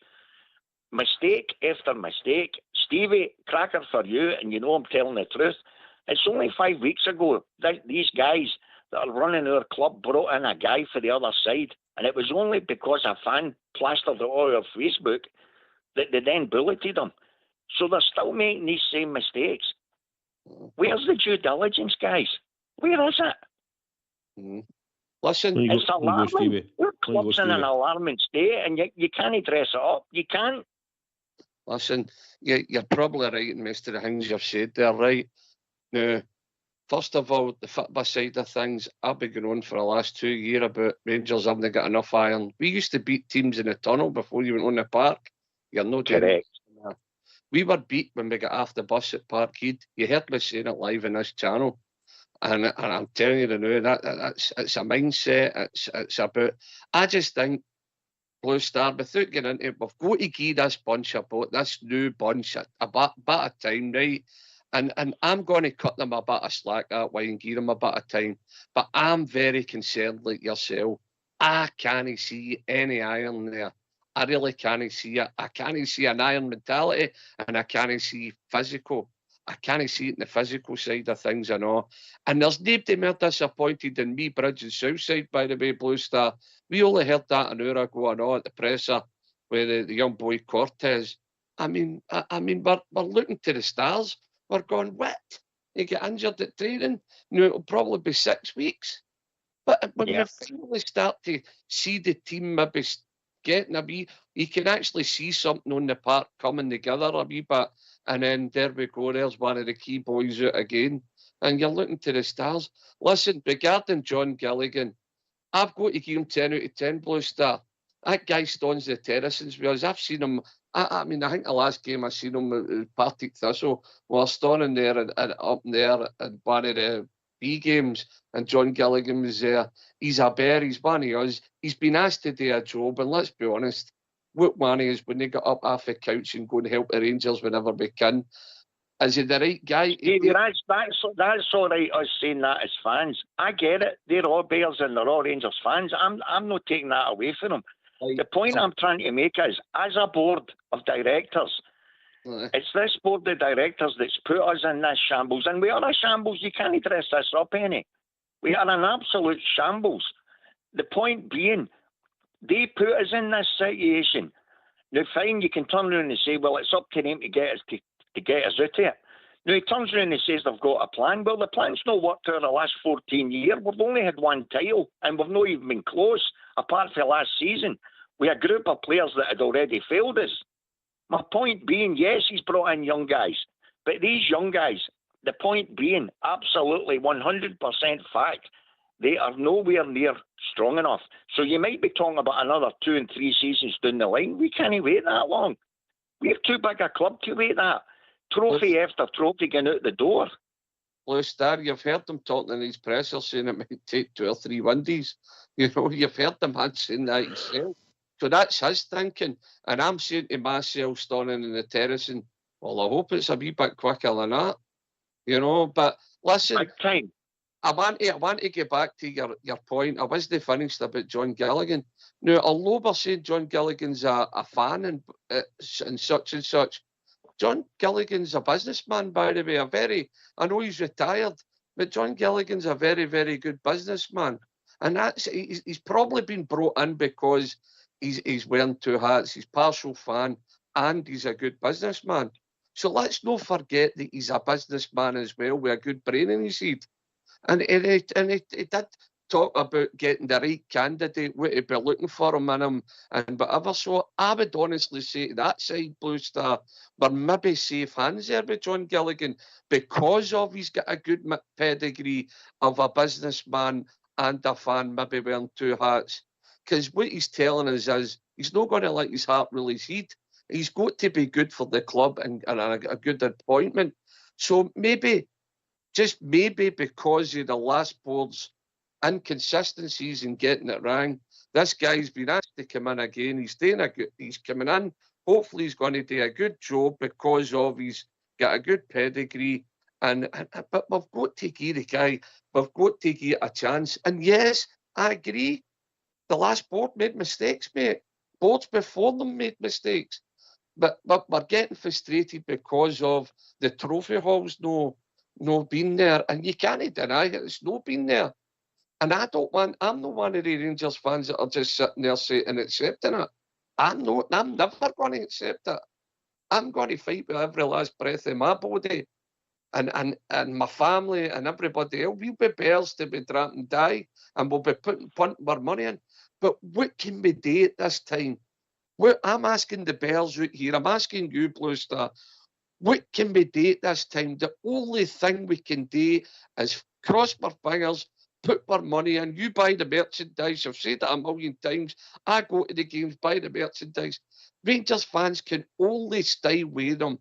Mistake after mistake. Stevie, cracker for you, and you know I'm telling the truth. It's only 5 weeks ago that these guys that are running our club brought in a guy for the other side. And it was only because a fan plastered it all over Facebook that they then bulleted them. So they're still making these same mistakes. Where's the due diligence, guys? Where is it? Listen, it's alarming. Our club's in an alarming state, and you can't dress it up. You can't. Listen, you're probably right in most of the things you've said there, right? Now, first of all, the football side of things, I've been going on for the last 2 years about Rangers haven't got enough iron. We used to beat teams in the tunnel before you went on the park. You're not correct. We were beat when we got off the bus at Parkhead. You heard me saying it live in this channel. And I'm telling you now, it's a mindset. It's about. I just think Blue Star, without getting into it, we've got to give this bunch about this new bunch a bit of time, right? And I'm going to cut them a bit of slack that way and give them a bit of time. But I'm very concerned, like yourself. I can't see any iron there. I really can't see it. I can't see an iron mentality, and I can't see physical. I can't see it in the physical side of things and all. And there's nobody more disappointed than me, Bridge and Southside, by the way, Blue Star. We only heard that an hour ago and all at the presser with the young boy Cortez. I mean, we're looking to the stars. We're going, what? You get injured at training? No, it'll probably be 6 weeks. But when we finally start to see the team maybe getting a wee, you can actually see something on the park coming together a wee bit. And then there we go, there's one of the key boys out again. And you're looking to the stars. Listen, regarding John Gilligan, I've got to give him 10 out of 10, Blue Star. That guy stones the terraces. Because I've seen him, I mean, I think the last game I seen him at Partick Thistle, well, standing there and up there and one of the B games and John Gilligan was there. He's a bear, he's one of us. He's been asked to do a job, and let's be honest, what one is when they get up off the couch and go and help the Rangers whenever we can. Is he the right guy? That's all right, us saying that as fans. I get it. They're all Bears and they're all Rangers fans. I'm not taking that away from them. The point I'm trying to make is, as a board of directors, it's this board of directors that's put us in this shambles. And we are a shambles. You can't dress this up, any. We are an absolute shambles. The point being, they put us in this situation. Now, fine, you can turn around and say, well, it's up to them to get us to get us out of it. Now, he turns around and says they've got a plan. Well, the plan's not worked out in the last 14 years. We've only had one title, and we've not even been close, apart from last season, with a group of players that had already failed us. My point being, yes, he's brought in young guys, but these young guys, the point being, absolutely 100% fact, they are nowhere near strong enough. So you might be talking about another 2 and 3 seasons down the line. We can't wait that long. We're too big a club to wait that. Trophy after trophy going out the door. Blue Star, you've heard them talking in his presser saying it might take 2 or 3 Wendy's. You know, you've heard the man saying that himself. So that's his thinking. And I'm saying to myself, standing in the terrace, and, well, I hope it's a wee bit quicker than that. You know, but listen, I want to get back to your point. I wasn't finished about John Gilligan. Now, although we're saying John Gilligan's a fan and such and such, John Gilligan's a businessman, by the way. I know he's retired, but John Gilligan's a very, very good businessman. And he's probably been brought in because he's wearing 2 hats. He's partial fan and he's a good businessman. So let's not forget that he's a businessman as well with a good brain in his head. And he did talk about getting the right candidate, what he'd be looking for him and whatever. So I would honestly say to that side, Blue Star, we're maybe safe hands there with John Gilligan because he's got a good pedigree of a businessman and a fan, maybe wearing 2 hats. Because what he's telling us is he's not going to let his heart rule his head. He's got to be good for the club and a good appointment. So maybe, just maybe because of the last board's inconsistencies in getting it wrong, this guy's been asked to come in again. He's coming in. Hopefully he's going to do a good job because he's got a good pedigree. But we've got to give the guy, we've got to give a chance. And yes, I agree. The last board made mistakes, mate. Boards before them made mistakes. But we're getting frustrated because of the trophy halls no being there. And you can't deny it, it's not been there. And I'm not one of the Rangers fans that are just sitting there and accepting it. I'm never going to accept it. I'm going to fight with every last breath in my body. And my family and everybody else, we'll be bears to be trapped and die, and we'll be punting our money in. But what can we do at this time? I'm asking the bears out here, I'm asking you, Blue Star, what can we do at this time? The only thing we can do is cross our fingers, put our money in, you buy the merchandise. I've said that a million times. I go to the games, buy the merchandise. Rangers fans can only stay with them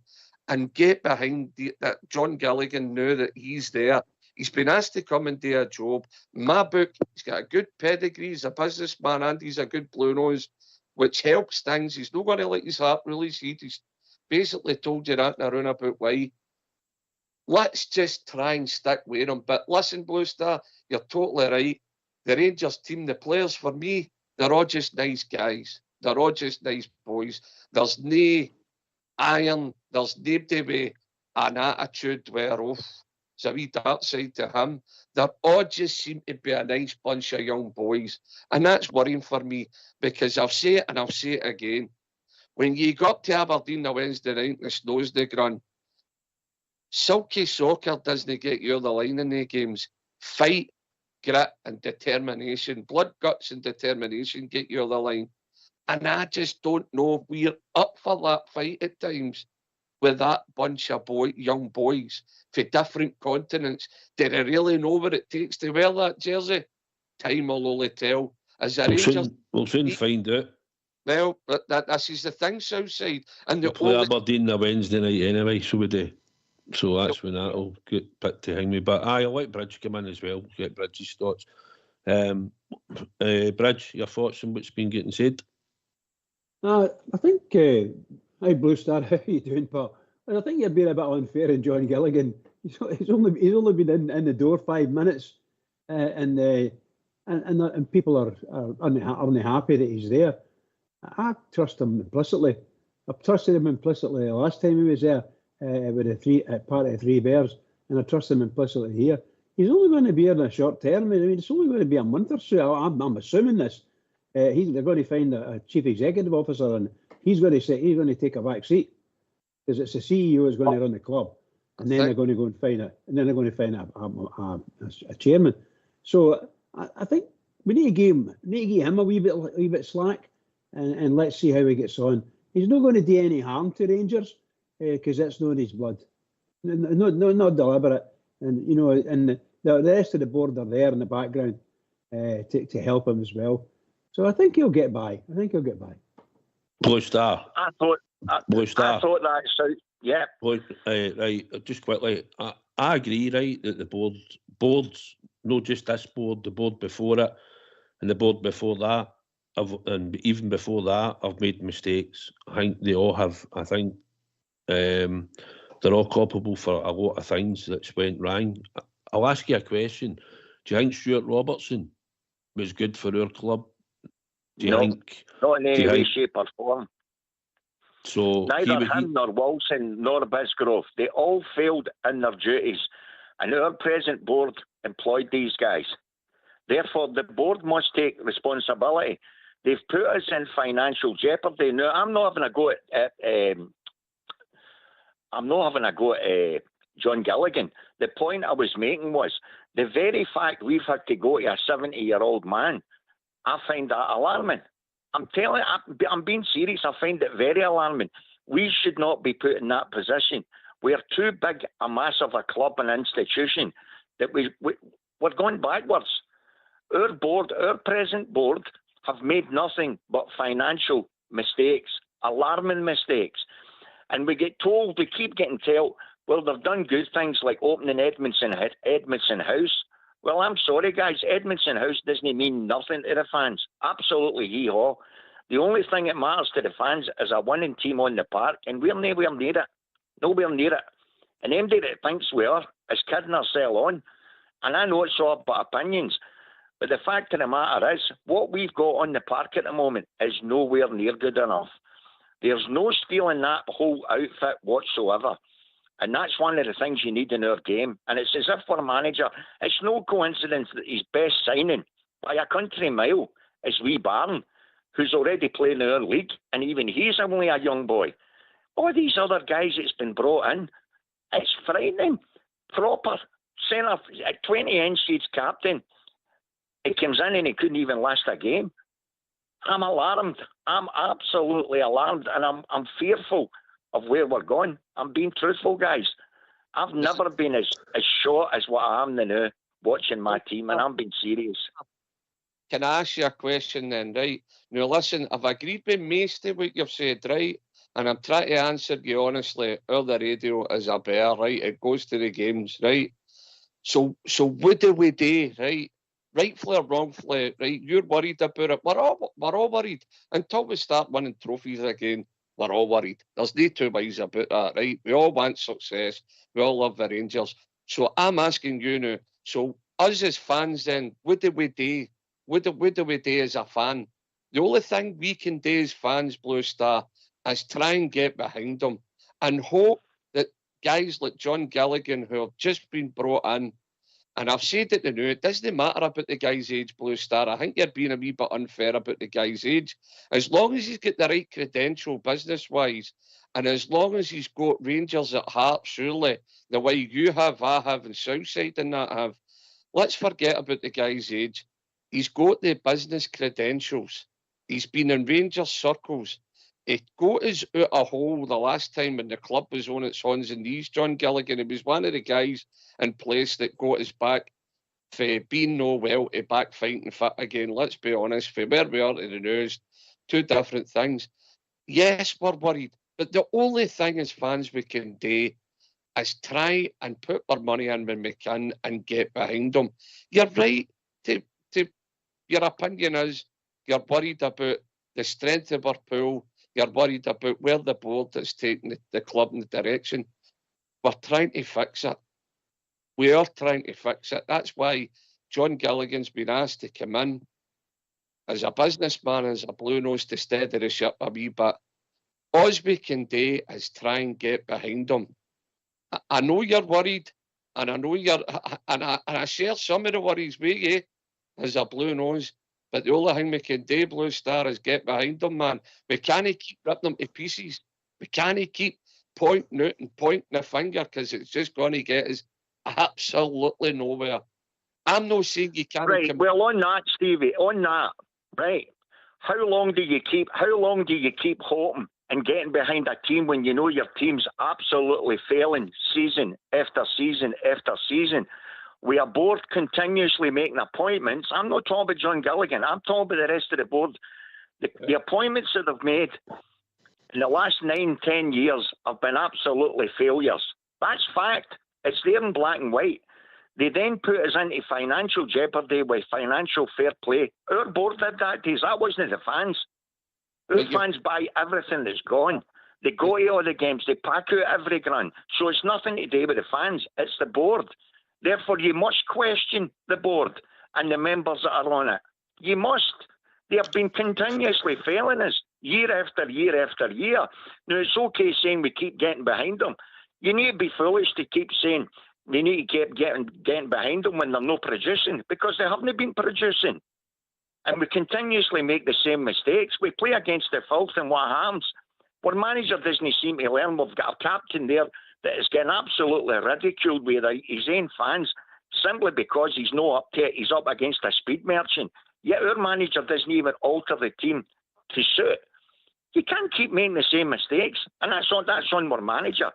and get behind that John Gilligan now that he's there. He's been asked to come and do a job. In my book, he's got a good pedigree, he's a businessman and he's a good blue nose, which helps things. He's not going to let his heart really see. He's basically told you that in a roundabout way. Let's just try and stick with him. But listen, Blue Star, you're totally right. The Rangers team, the players, for me, they're all just nice guys. They're all just nice boys. There's no iron. There's nobody with an attitude where, it's a wee dark side to him. They all just seem to be a nice bunch of young boys. And that's worrying for me because I'll say it and I'll say it again. When you go up to Aberdeen on Wednesday night and the snow's the ground, silky soccer doesn't get you on the line in the games. Fight, grit and determination, blood, guts and determination get you on the line. And I just don't know if we're up for that fight at times with that bunch of young boys for different continents. Do they really know what it takes to wear that jersey? Time will only tell. We'll soon find out. Well, this is the thing, Southside. And we'll play Aberdeen on Wednesday night anyway, so we do. So that's when that'll get put to hang me. But I let Bridge come in as well, get Bridge's thoughts. Bridge, your thoughts on what's been getting said? I think, hi Blue Star, how you doing, pal? I think you're being a bit unfair on John Gilligan. He's only been in the door 5 minutes, and people are unhappy that he's there. I trust him implicitly. I've trusted him implicitly the last time he was there with part of the Three Bears, and I trust him implicitly here. He's only going to be here in a short term. I mean, it's only going to be a month or so. I'm assuming this. They're going to find a chief executive officer, and he's going to take a back seat because it's the CEO who's going to run the club, and then they're going to go and find a chairman. So I think we need to give him a wee bit slack, and let's see how he gets on. He's not going to do any harm to Rangers because that's not in his blood. Not deliberate. And and the rest of the board are there in the background to help him as well. So I think he'll get by. Blue Star. Blue Star. I thought that. So yeah. Right. Just quickly, I agree. Right, that the boards, not just this board, the board before it, and the board before that, and even before that, I've made mistakes. I think they all have. I think they're all culpable for a lot of things that's went wrong. I'll ask you a question. Do you think Stuart Robertson was good for our club? Not in any way, shape or form. So neither him nor Wilson nor Bisgrove, they all failed in their duties, and our present board employed these guys. Therefore, the board must take responsibility. They've put us in financial jeopardy. Now, I'm not having a go at John Gilligan. The point I was making was the very fact we've had to go to a 70-year-old man. I find that alarming. I'm being serious. I find it very alarming. We should not be put in that position. We're too big a massive a club and institution that we're going backwards. Our present board have made nothing but financial mistakes, alarming mistakes. And we keep getting told, well, they've done good things like opening Edmondson House. Well, I'm sorry, guys. Edmondson House doesn't mean nothing to the fans. Absolutely hee-haw. The only thing that matters to the fans is a winning team on the park, and we're nowhere near it. Nowhere near it. And anybody that thinks we are is kidding ourselves on. And I know it's all but opinions, but the fact of the matter is, what we've got on the park at the moment is nowhere near good enough. There's no stealing that whole outfit whatsoever. And that's one of the things you need in our game. And it's as if for a manager, it's no coincidence that his best signing by a country mile is wee Barron, who's already playing in our league, and even he's only a young boy. All these other guys that's been brought in, it's frightening. Proper centre, 20 seeds captain. He comes in and he couldn't even last a game. I'm alarmed. I'm absolutely alarmed, and I'm fearful of where we're going. I'm being truthful, guys. I've never been as short as what I am now watching my team, and I'm being serious. Can I ask you a question then, right? Now, listen, I've agreed with most of what you've said, right? And I'm trying to answer you honestly. The radio is a bear, right? It goes to the games, right? So what do we do, right? Rightfully or wrongfully, right? You're worried about it. We're all worried. Until we start winning trophies again, we're all worried. There's no two ways about that, right? We all want success. We all love the Rangers. So I'm asking you now, so us as fans then, what do we do? What do we do as a fan? The only thing we can do as fans, Blue Star, is try and get behind them and hope that guys like John Gilligan, who have just been brought in, and I've said it now, it doesn't matter about the guy's age, Blue Star. I think you're being a wee bit unfair about the guy's age. As long as he's got the right credential business-wise, and as long as he's got Rangers at heart, surely, the way you have, I have, and Southside and that have, let's forget about the guy's age. He's got the business credentials. He's been in Rangers circles. He got us out a hole the last time when the club was on its hands and knees, John Gilligan. He was one of the guys in place that got us back for being no well to back fighting fit again. Let's be honest, for where we are to the news, two different things. Yes, we're worried, but the only thing as fans we can do is try and put our money in when we can and get behind them. You're right. Your opinion is you're worried about the strength of our pool. You're worried about where the board is taking the club in the direction. We're trying to fix it. We are trying to fix it. That's why John Gilligan's been asked to come in as a businessman, as a blue nose, to steady the ship a wee bit. All we can do is try and get behind them. I know you're worried, and I know I share some of the worries with you as a blue nose. But the only thing we can do, Blue Star, is get behind them, man. We can't keep ripping them to pieces. We can't keep pointing out and pointing the finger, because it's just going to get us absolutely nowhere. I'm not saying you can't. Right. Well, on that, Stevie, right? How long do you keep hoping and getting behind a team when you know your team's absolutely failing season after season after season? We are board continuously making appointments. I'm not talking about John Gilligan. I'm talking about the rest of the board. The appointments that they've made in the last 9-10 years have been absolutely failures. That's fact. It's there in black and white. They then put us into financial jeopardy with financial fair play. Our board did that, Dave. That wasn't the fans. Our fans buy everything that's gone. They go to all the games. They pack out every grand. So it's nothing to do with the fans. It's the board. Therefore, you must question the board and the members that are on it. You must. They have been continuously failing us year after year after year. Now, it's okay saying we keep getting behind them. You need to be foolish to keep saying we need to keep getting behind them when they're not producing, because they haven't been producing. And we continuously make the same mistakes. We play against the filth, and what happens? Our manager doesn't seem to learn. We've got a captain there that is getting absolutely ridiculed with his own fans simply because he's not up to it. He's up against a speed merchant. Yet our manager doesn't even alter the team to suit. You can't keep making the same mistakes, and that's on our manager.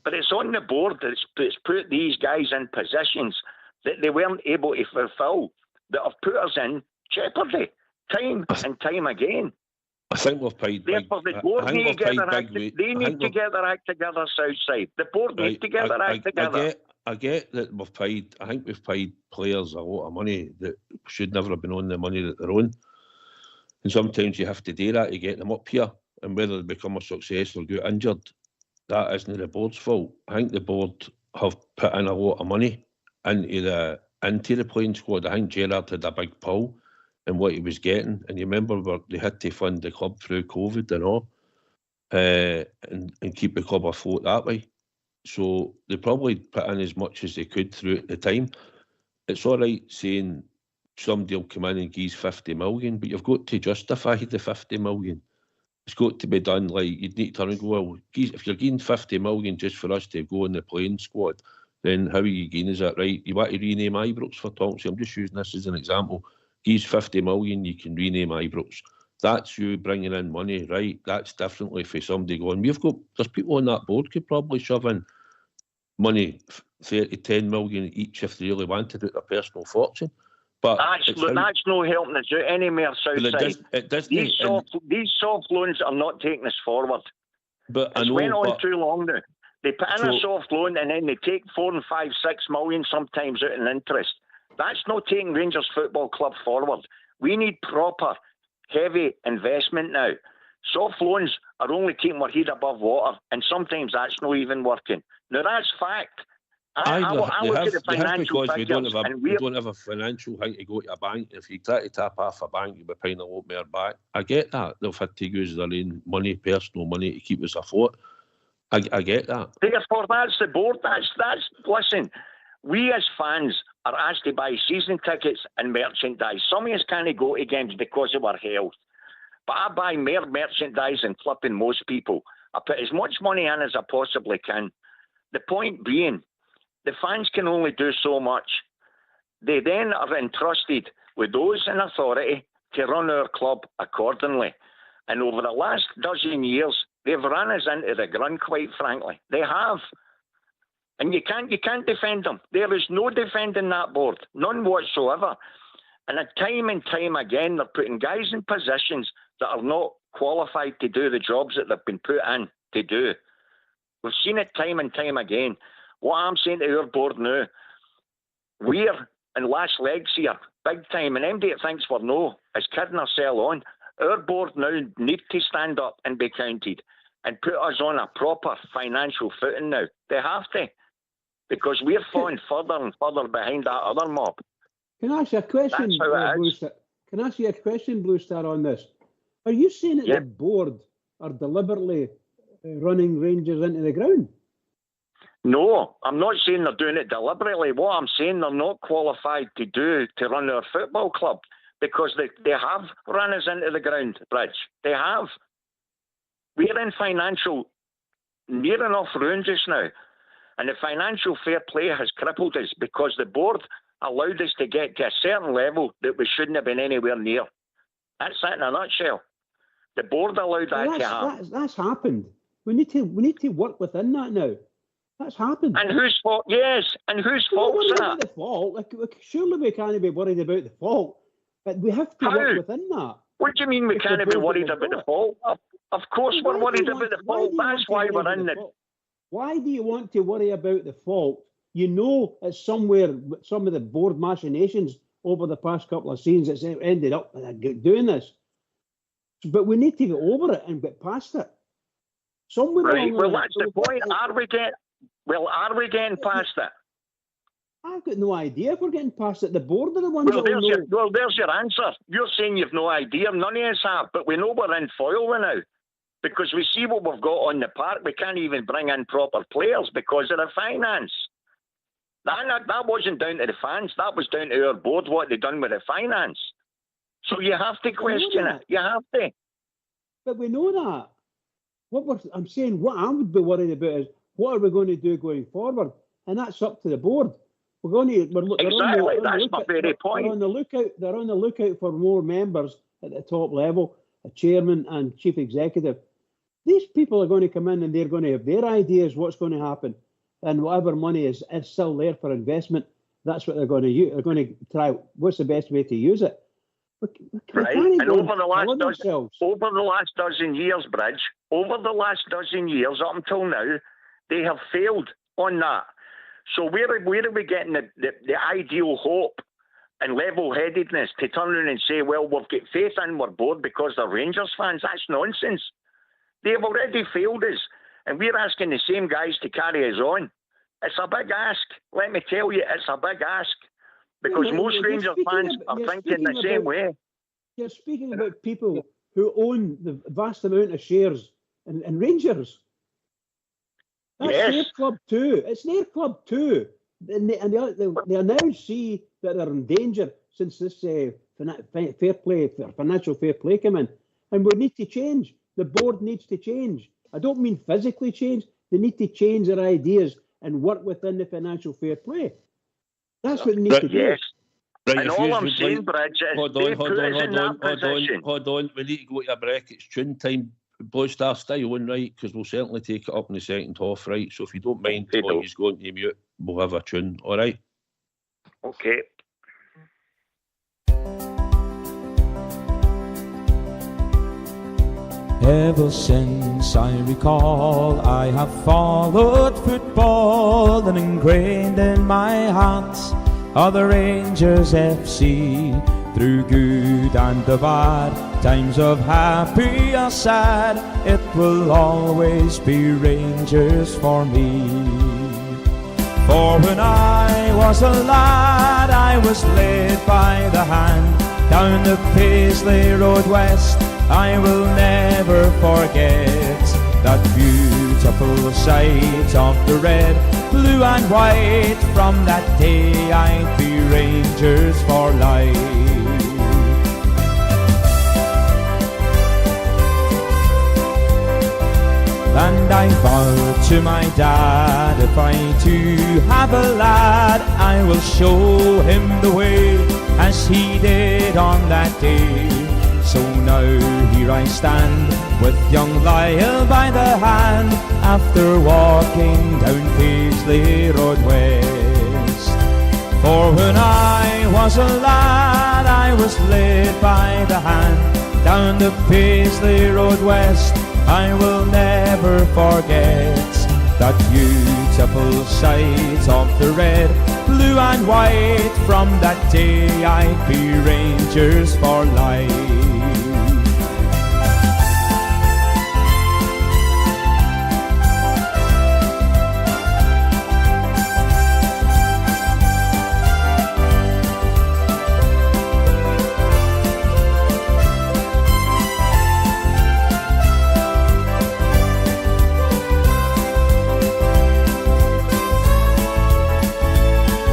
But it's on the board that's put these guys in positions that they weren't able to fulfil, that have put us in jeopardy time and time again. I think we've paid. Therefore, the board need to get their act. They need to get their act together, Southside. The board needs to get their act together. I get that we've paid. I think we've paid players a lot of money that should never have been on the money that they're on. And sometimes you have to do that to get them up here. And whether they become a success or get injured, that isn't the board's fault. I think the board have put in a lot of money into the playing squad. I think Gerrard had a big pull in what he was getting, and you remember they had to fund the club through COVID and all, and keep the club afloat that way. So they probably put in as much as they could throughout the time. It's all right saying somebody will come in and give 50 million, but you've got to justify the 50 million. It's got to be done. Like, you'd need to turn and go, well, if you're getting 50 million just for us to go in the playing squad, then how are you getting? Is that right? You want to rename Ibrox for Tonksy? I'm just using this as an example. He's 50 million, you can rename Ibrox. That's you bringing in money, right? That's differently for somebody going, there's people on that board could probably shove in money, 30, 10 million each if they really wanted it, their personal fortune. But that's no helping us out any more, Southside. These soft loans are not taking us forward. But it's went on too long now. They put in a soft loan and then they take 4 and 5, 6 million sometimes out in interest. That's not taking Rangers Football Club forward. We need proper, heavy investment now. Soft loans are only keeping our head above water, and sometimes that's not even working. Now, that's fact. I look at the financial figures, we don't have a financial thing to go to a bank. If you try to tap off a bank, you'll be paying a lot more back. I get that. They've had to use their own money, personal money, to keep us afloat. I get that. Therefore, that's the board. Listen, we as fans are asked to buy season tickets and merchandise. Some of us can't go to games because of our health. But I buy more merchandise than flipping most people. I put as much money in as I possibly can. The point being, the fans can only do so much. They then are entrusted with those in authority to run our club accordingly. And over the last dozen years, they've run us into the ground, quite frankly. They have. And you can't defend them. There is no defending that board, none whatsoever. And time and time again, they're putting guys in positions that are not qualified to do the jobs that they've been put in to do. We've seen it time and time again. What I'm saying to our board now, we're in last legs here, big time, and anybody that thinks we're no is kidding ourselves on. Our board now need to stand up and be counted and put us on a proper financial footing now. They have to, because we're falling further and further behind that other mob. Can I ask you a question? That's how it Blue is. Star? Can I ask you a question, Blue Star, on this? Are you saying that the board are deliberately running Rangers into the ground? No, I'm not saying they're doing it deliberately. What I'm saying, they're not qualified to run our football club, because they have run us into the ground, Bridge. They have. We're in financial near enough ruin just now. And the financial fair play has crippled us because the board allowed us to get to a certain level that we shouldn't have been anywhere near. That's it in a nutshell. The board allowed that to happen. That's happened. We need to work within that now. That's happened. And whose fault? Yes, and whose fault is that? The fault. Surely we can't be worried about the fault, but we have to work within that. What do you mean we can't be worried about the fault? Of course we're worried about the fault. That's why we're in it. Why do you want to worry about the fault? You know it's somewhere, some of the board machinations over the past couple of seasons that's ended up doing this. But we need to get over it and get past it. Somewhere right. Well, that's the point. Are we getting past it? I've got no idea if we're getting past it. The board are the ones that know. There's your answer. You're saying you've no idea. None of us have, but we know we're in foil now. Because we see what we've got on the park. We can't even bring in proper players because of the finance. That wasn't down to the fans. That was down to our board, what they've done with the finance. So you have to question it. You have to. But we know that. I'm saying what I would be worried about is what are we going to do going forward? And that's up to the board. We're going to... Exactly. That's my very point. They're on the lookout for more members at the top level, a chairman and chief executive. These people are going to come in and they're going to have their ideas what's going to happen. And whatever money is still there for investment, that's what they're going to use. They're going to try what's the best way to use it. Right. And over the last dozen years, Bridge, up until now, they have failed on that. So where are we getting the ideal hope and level-headedness to turn around and say, well, we've got faith in our board because they're Rangers fans? That's nonsense. They've already failed us, and we're asking the same guys to carry us on. It's a big ask. Let me tell you, it's a big ask. Because most Rangers fans are thinking the same way. You're speaking about people who own the vast amount of shares in Rangers. That's their club too. It's their club too. And they now see that they're in danger since this financial fair play came in. And we need to change. The board needs to change. I don't mean physically change. They need to change their ideas and work within the financial fair play. That's what they need to do. Yes. Right, and all I'm saying, Bridge, is hold on. We need to go to a break. It's tune time. Blue Star, stay on, right? Because we'll certainly take it up in the second half, right? So if you don't mind, while he's going to mute, we'll have a tune, all right? Okay. Ever since I recall, I have followed football, and ingrained in my heart are the Rangers FC. Through good and the bad, times of happy or sad, it will always be Rangers for me. For when I was a lad, I was led by the hand down the Paisley Road West. I will never forget that beautiful sight of the red, blue and white. From that day I'd be Rangers for life. And I vowed to my dad, if I too have a lad, I will show him the way as he did on that day. So now here I stand with young Lyle by the hand, after walking down Paisley Road West. For when I was a lad, I was led by the hand down the Paisley Road West. I will never forget that beautiful sight of the red, blue and white. From that day I'd be Rangers for life.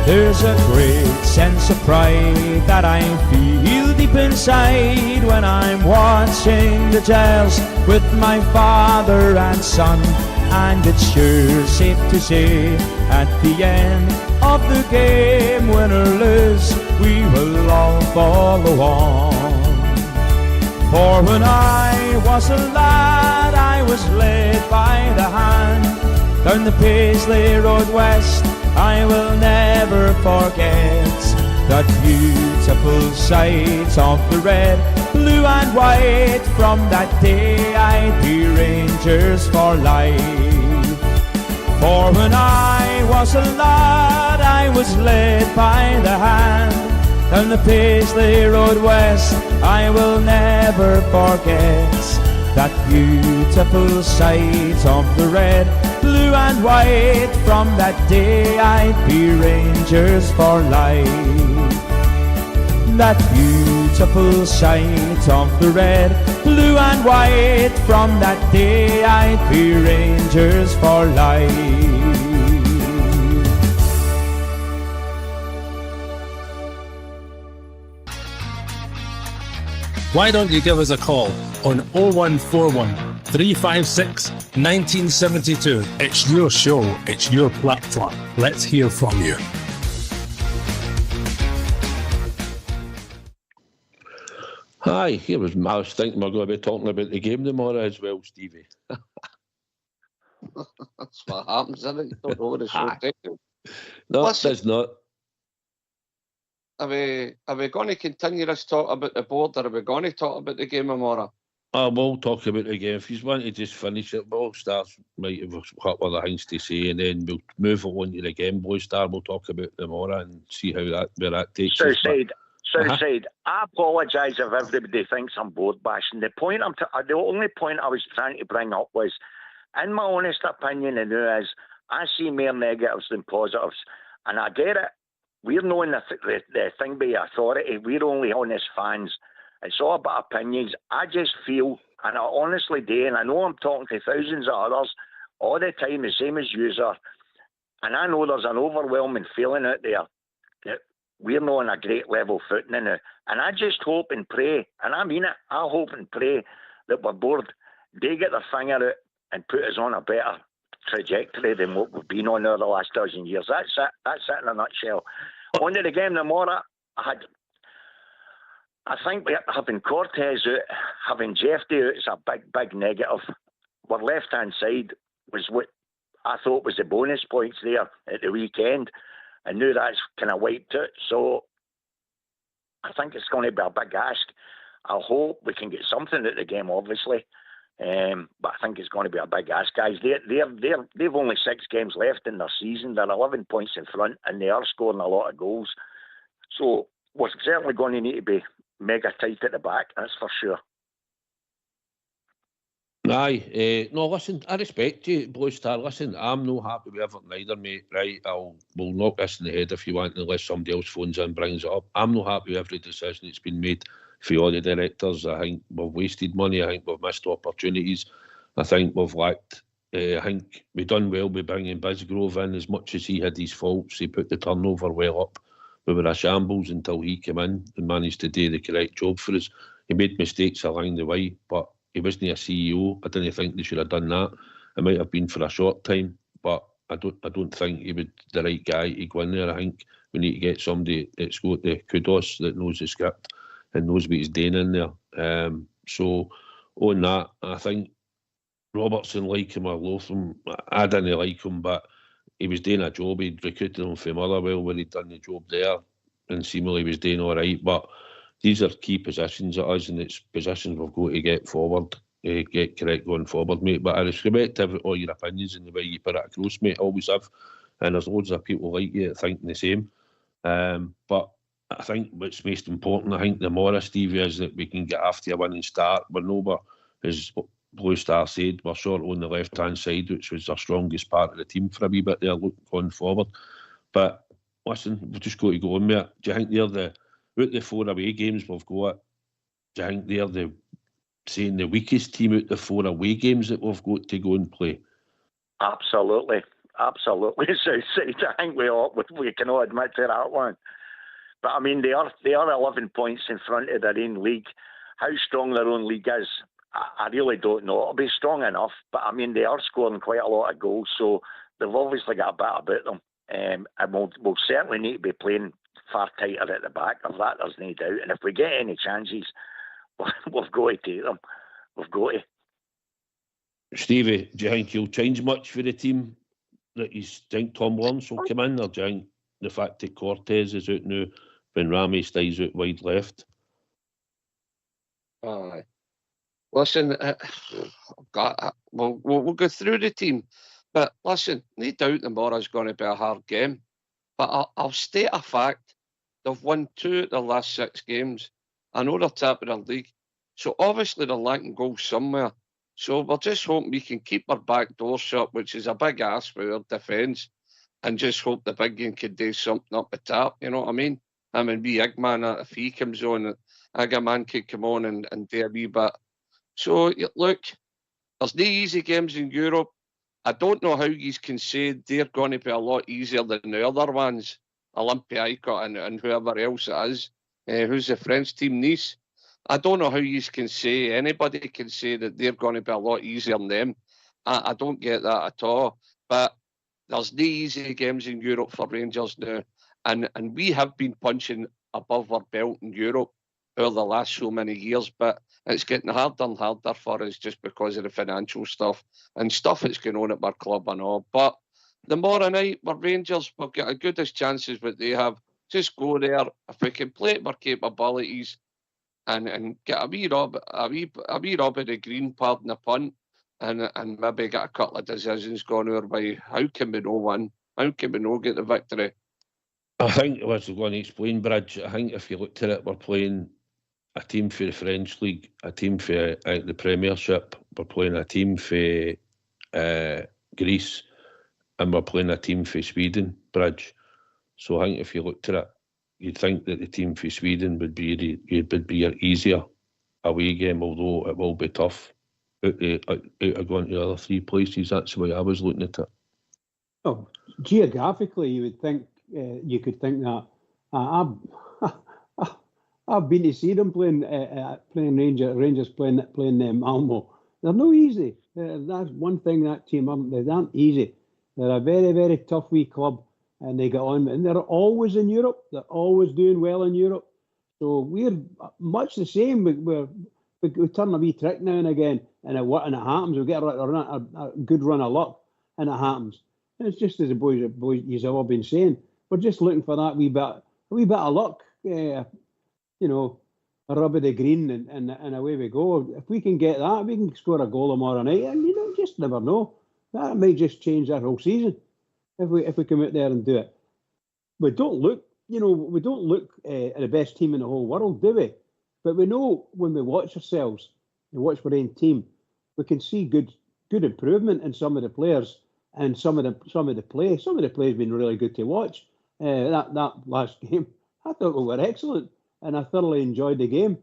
There's a great sense of pride that I feel deep inside when I'm watching the Giles with my father and son. And it's sure safe to say at the end of the game, win or lose, we will all follow on. For when I was a lad, I was led by the hand down the Paisley Road West. I will never forget that beautiful sight of the red, blue and white. From that day I'd be Rangers for life. For when I was a lad, I was led by the hand down the Paisley Road West. I will never forget that beautiful sight of the red, blue and white. From that day I'd be Rangers for life. That beautiful sight of the red, blue and white. From that day I'd be Rangers for life. Why don't you give us a call on 0141 356 1972. It's your show, it's your platform. Let's hear from you. Hi, I was thinking we're going to be talking about the game tomorrow as well, Stevie. That's what happens, isn't it? You don't know what the show takes. No, Listen, it's not. Are we going to continue this talk about the board, or are we going to talk about the game tomorrow? We'll talk about it again. If you want to just finish it, we'll start might have a couple of things to say, and then we'll move on to the game, boys. We'll talk about tomorrow and see how where that takes us. Southside, I apologise if everybody thinks I'm board bashing. The only point I was trying to bring up was, in my honest opinion, and is I see more negatives than positives, and I get it. We're not in the thing by authority. We're only honest fans. It's all about opinions. I just feel, and I honestly do, and I know I'm talking to thousands of others all the time, the same as you are, and I know there's an overwhelming feeling out there that we're not on a great level footing now. And I just hope and pray, and I mean it, I hope and pray that we're bored. They get their finger out and put us on a better trajectory than what we've been on over the last dozen years. That's it in a nutshell. On to the game tomorrow, I think having Cortez out, having Jeffrey out is a big negative. Our left-hand side was what I thought was the bonus points there at the weekend, and now that's kind of wiped out. So I think it's going to be a big ask. I hope we can get something out of the game, obviously. But I think it's going to be a big ask, guys. They've only 6 games left in their season. They're 11 points in front, and they are scoring a lot of goals. So we're certainly going to need to be mega tight at the back, that's for sure. Aye, no, listen, I respect you, Blue Star. Listen, I'm no happy with Everton either, mate. Right, we'll knock this in the head if you want, unless somebody else phones in and brings it up. I'm no happy with every decision that's been made for all the directors. I think we've wasted money. I think we've missed opportunities. I think we've lacked. I think we've done well by bringing Bisgrove in. As much as he had his faults, he put the turnover well up. We were a shambles until he came in and managed to do the correct job for us. He made mistakes along the way, but he wasn't a CEO. I didn't think they should have done that. It might have been for a short time, but I don't think he was the right guy to go in there. I think we need to get somebody that's got the kudos, that knows the script and knows what he's doing in there. So on that, I think Robertson, like him or loathe him, I didn't like him, but he was doing a job. He'd recruited him from Motherwell where he'd done the job there, and seemingly was doing all right. But these are key positions at us, and it's positions we've got to get forward. get correct going forward, mate. But I respect all your opinions and the way you put it across, mate. Always have. And there's loads of people like you that think the same. But I think what's most important, I think the more, Stevie, is that we can get after a winning start. We're nowhere, as Blue Star said, we're short on the left-hand side, which was our strongest part of the team for a wee bit there going forward. But listen, we've just got to go on with it. Do you think they're out the 4 away games we've got? Do you think they're the weakest team out the 4 away games that we've got to go and play? Absolutely. Southside, I think we can all admit to that one. But I mean, they are 11 points in front of their own league. How strong their own league is, I really don't know. It'll be strong enough, but I mean, they are scoring quite a lot of goals, so they've obviously got a bit about them. And we'll certainly need to be playing far tighter at the back. Of that, there's no doubt. And if we get any chances, we've got to take them. We've got to. Stevie, do you think he'll change much for the team? That you think Tom Lawrence will come in, or do you think the fact that Cortez is out now, when Rami stays out wide left? Listen, we'll go through the team, but listen, no doubt tomorrow's going to be a hard game. But I'll state a fact: they've won 2 of the last 6 games. I know they're top of the league, so obviously they're lacking goals somewhere. So we're just hoping we can keep our back door shut, which is a big ask for our defence, and just hope the big game could do something up the top. You know what I mean? I mean, wee Eggman, if he comes on, Eggman could come on and do a wee bit. So, look, there's no easy games in Europe. I don't know how you can say they're going to be a lot easier than the other ones, Olympiacos and whoever else it is. Who's the French team, Nice? I don't know how you can say, anybody can say that they're going to be a lot easier than them. I don't get that at all. But there's no easy games in Europe for Rangers now. And we have been punching above our belt in Europe over the last so many years, but it's getting harder and harder for us just because of the financial stuff and stuff that's going on at our club and all. But tomorrow night, we're Rangers, we've got as good as chances what they have. Just go there. If we can play to our capabilities, and get a wee rub of the green, pardon the pun, and maybe get a couple of decisions going our way. How can we no win? How can we no get the victory? I think, as we're going to explain, Bridge, I think if you looked at it, we're playing a team for the French League, a team for the Premiership, we're playing a team for Greece, and we're playing a team for Sweden, Bridge. So I think if you looked at it, you'd think that the team for Sweden would be an easier away game, although it will be tough out of going to the other 3 places. That's the way I was looking at it. Oh, geographically, you would think you could think that. I've been to see them playing Rangers playing Malmo. They're no easy. That's one thing, that team they aren't easy. They're a very, very tough wee club. And they get on, and they're always in Europe. They're always doing well in Europe. So we're much the same. We turn a wee trick now and again, and it happens. We get a good run of luck, and it happens. And it's just as the boys you've all been saying. We're just looking for that wee bit of luck. A rub of the green, and away we go. If we can get that, we can score a goal tomorrow night, and you just never know. That might just change our whole season. If we come out there and do it. We don't look at the best team in the whole world, do we? But we know when we watch ourselves and watch our own team, we can see good improvement in some of the players and some of the play. Some of the play has been really good to watch. That last game, I thought we were excellent, and I thoroughly enjoyed the game.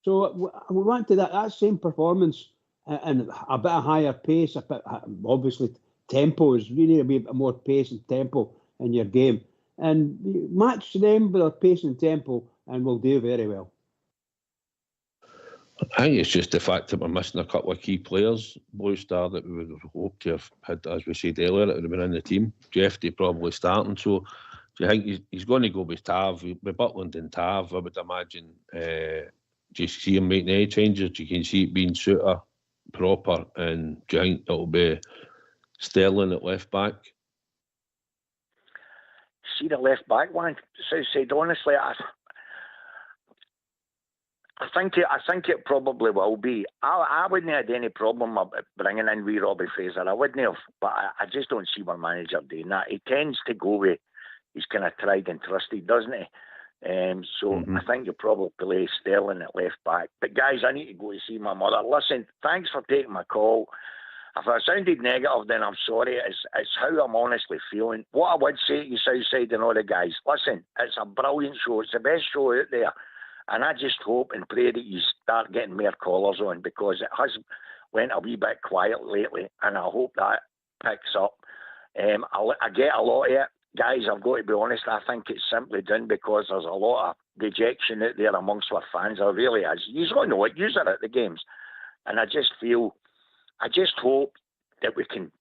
So we want to that same performance and a bit of higher pace, a bit obviously. Tempo is really a bit more pace and tempo in your game, and match them with our pace and tempo, and we'll do very well. I think it's just the fact that we're missing a couple of key players, Blue Star, that we would have hoped to have had, as we said earlier, that would have been in the team. Jeffrey probably starting. So do you think he's going to go with Tav, with Butland and Tav? I would imagine. Do you see him making any changes? Do you can see it being Suter proper, and do you think it'll be Sterling at left back? See the left back one, Southside, honestly, I think it probably will be. I wouldn't have had any problem about bringing in wee Robbie Fraser. I wouldn't have, but I just don't see my manager doing that. He tends to go with he's kind of tried and trusted, doesn't he? So I think you'll probably play Sterling at left back. But guys, I need to go to see my mother. Listen, thanks for taking my call. If I sounded negative, then I'm sorry. It's how I'm honestly feeling. What I would say to you, Southside and all the guys, listen, it's a brilliant show. It's the best show out there. And I just hope and pray that you start getting more callers on, because it has went a wee bit quiet lately, and I hope that picks up. I get a lot of it. Guys, I've got to be honest, I think it's simply done because there's a lot of dejection out there amongst our fans. There really is. You don't know it. You're at the games. And I just hope that we can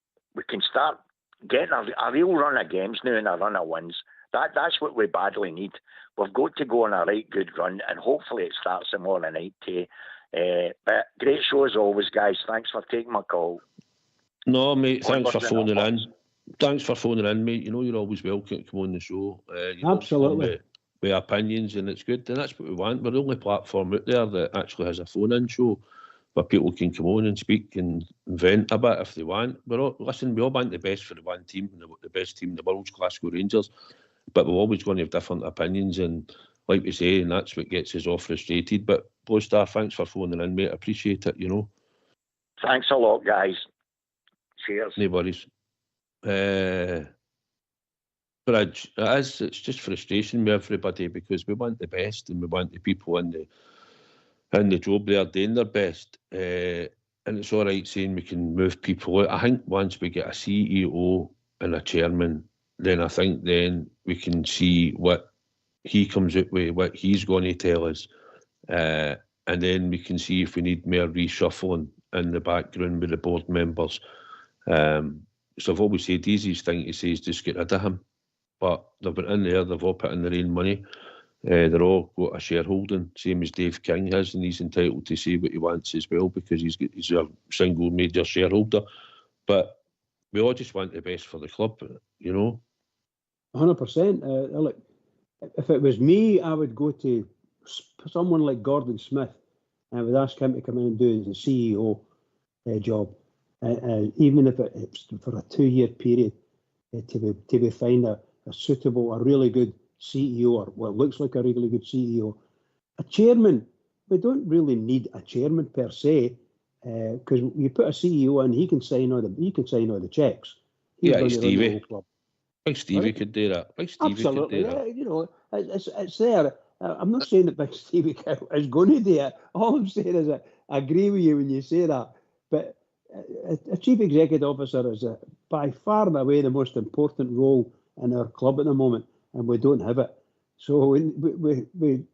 start getting a real run of games now and a run of wins. That's what we badly need. We've got to go on a right good run, and hopefully it starts tomorrow night too. But great show as always, guys. Thanks for taking my call. No, mate, thanks for phoning in. Thanks for phoning in, mate. You know you're always welcome to come on the show. Absolutely. With opinions, and it's good, and that's what we want. We're the only platform out there that actually has a phone-in show where people can come on and speak and vent a bit if they want. We all want the best for the one team, the best team in the world's Glasgow Rangers, but we're always going to have different opinions, and like we say, and that's what gets us all frustrated. But Blue Star, thanks for phoning in, mate. I appreciate it, you know. Thanks a lot, guys. Cheers. No worries. Bridge, it's just frustration with everybody, because we want the best and we want the people in the job there doing their best. And it's all right saying we can move people out. I think once we get a CEO and a chairman, then I think then we can see what he comes out with, what he's going to tell us. And then we can see if we need more reshuffling in the background with the board members. So I've always said the easiest thing to say is just get rid of him. But they've been in there, they've all put in their own money. They're all got a shareholding, same as Dave King has, and he's entitled to say what he wants as well, because he's a single major shareholder. But we all just want the best for the club, you know. 100%. Look, if it was me, I would go to someone like Gordon Smith and I would ask him to come in and do the CEO job. Even if it's for a 2-year period, to be find a suitable, a really good CEO, or what looks like a really good CEO. A chairman, we don't really need a chairman per se, because you put a CEO in, he can sign all the checks. Big Stevie. Big Stevie could do that. Big Stevie Absolutely, could do that. You know, it's there. I'm not saying that Big Stevie is going to do it. All I'm saying is I agree with you when you say that. But a chief executive officer is by far and away the most important role in our club at the moment, and we don't have it. So we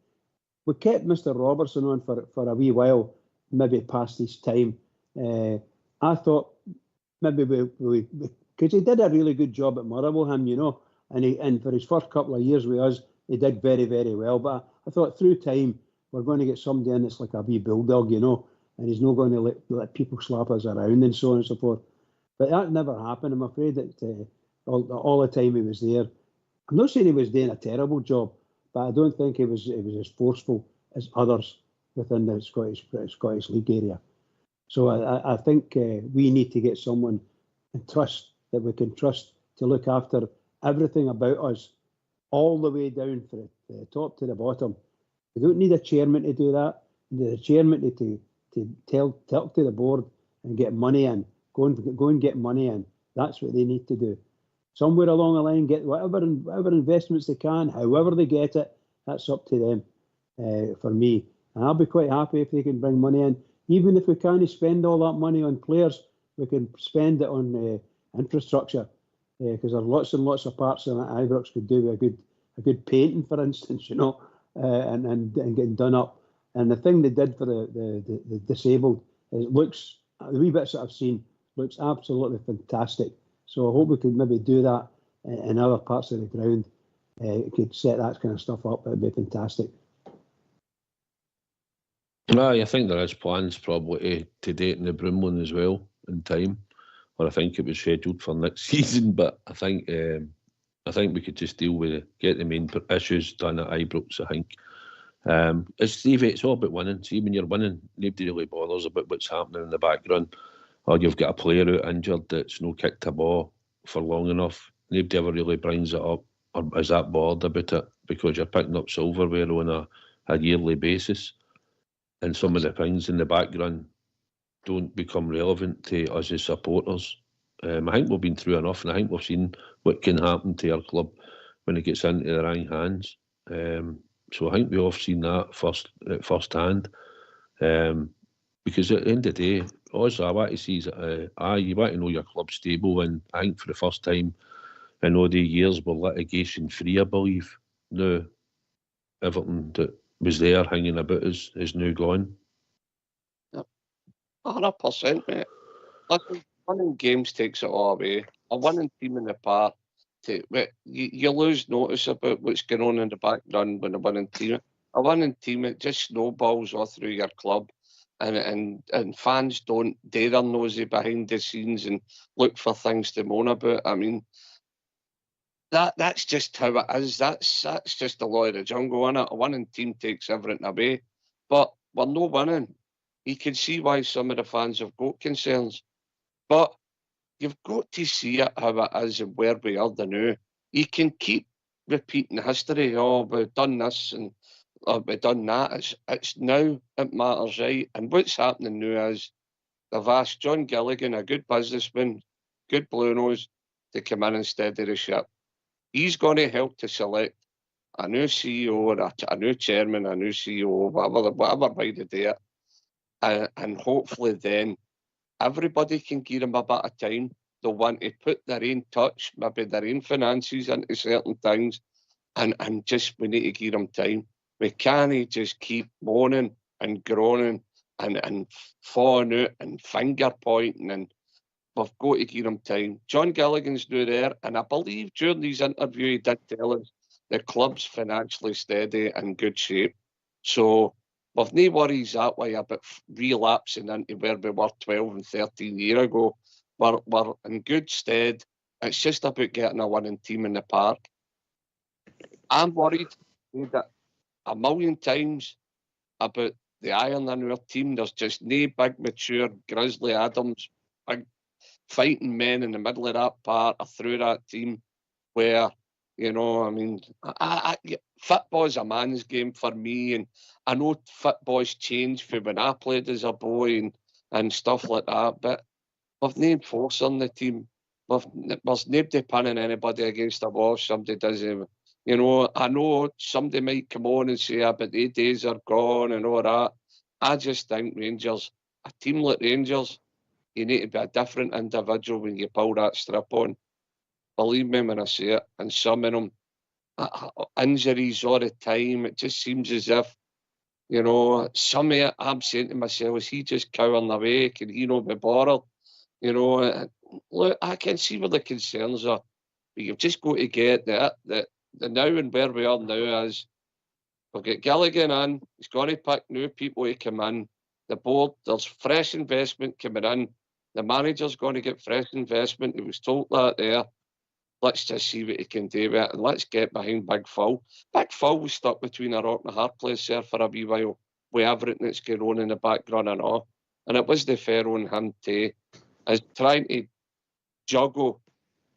kept Mr. Robertson on for a wee while, maybe past his time. I thought maybe we because he did a really good job at Motherwell, you know, and for his first couple of years with us, he did very, very well. But I thought through time we're going to get somebody in that's like a wee bulldog, you know, and he's not going to let people slap us around and so on and so forth. But that never happened. I'm afraid that all the time he was there, I'm not saying he was doing a terrible job, but I don't think it was as forceful as others within the Scottish League area. So I think we need to get someone that we can trust to look after everything about us, all the way down from the top to the bottom. We don't need a chairman to do that. We need a chairman to talk to the board and get money in. Go and get money in. That's what they need to do. Somewhere along the line, get whatever investments they can, however they get it. That's up to them. For me, and I'll be quite happy if they can bring money in. Even if we can't spend all that money on players, we can spend it on infrastructure, because there are lots and lots of parts in that Ibrox could do with a good painting, for instance, you know, and getting done up. And the thing they did for the disabled, it looks, the wee bits that I've seen, looks absolutely fantastic. So I hope we could maybe do that in other parts of the ground. It could set that kind of stuff up. It'd be fantastic. I think there is plans probably to date in the Broomloan as well in time, or I think it was scheduled for next season. But I think we could just deal with get the main issues done at Ibrox. I think As Stevie, it's all about winning. See, when you're winning, nobody really bothers about what's happening in the background. Or you've got a player out injured that's no kicked a ball for long enough. Nobody ever really brings it up or is that bothered about it, because you're picking up silverware on a yearly basis. And some of the things in the background don't become relevant to us as supporters. I think we've been through enough, and I think we've seen what can happen to our club when it gets into the wrong hands. So I think we've all seen that at first hand. Because at the end of the day, also I want to see is you want to know your club's stable, and I think for the first time in all the years we're litigation free, I believe. Now everything that was there hanging about us is now gone. 100%, mate. Listen, winning games takes it all away. A winning team in the park, you lose notice about what's going on in the background when a winning team. A winning team, it just snowballs all through your club, and fans don't dare their nosy behind the scenes and look for things to moan about. I mean, that's just how it is. That's just the law of the jungle, innit? A winning team takes everything away, but we're no winning. You can see why some of the fans have got concerns, but you've got to see it how it is and where we are now. You can keep repeating history. Oh, we've done this and we've done that. It's now it matters, right? And what's happening now is they've asked John Gilligan, a good businessman, good blue nose, to come in and steady the ship. He's going to help to select a new CEO or a new chairman, a new CEO, whatever way to do it. And hopefully then everybody can give them a bit of time. They'll want to put their own touch, maybe their own finances into certain things, and just we need to give them time. We can't just keep moaning and groaning and falling out and finger pointing, and we've got to give them time. John Gilligan's new there, and I believe during these interviews he did tell us the club's financially steady and good shape. So we've no worries that way about relapsing into where we were 12 and 13 years ago. We're in good stead. It's just about getting a winning team in the park. I'm worried that a million times about the iron in our team. There's just no big, mature Grizzly Adams, big fighting men in the middle of that part or through that team where, you know, I mean, football's a man's game for me, and I know football's changed from when I played as a boy and stuff like that, but we've no force on the team. There's nobody pinning anybody against the wall if somebody does it. You know, I know somebody might come on and say, but the days are gone and all that. I just think Rangers, a team like Rangers, you need to be a different individual when you pull that strip on. Believe me when I say it. And some of them, injuries all the time. It just seems as if, you know, some of it, I'm saying to myself, is he just cowering away? Can he not be bothered? You know, look, I can see where the concerns are, but you've just got to get that the now and where we are now is we've got Gilligan in, he's got to pick new people to come in. The board, there's fresh investment coming in. The manager's going to get fresh investment. He was told that there. Let's just see what he can do with it, and let's get behind Big Phil. Big Phil was stuck between a rock and a hard place there for a wee while with everything that's going on in the background and all. And it was the fair on him too, as trying to juggle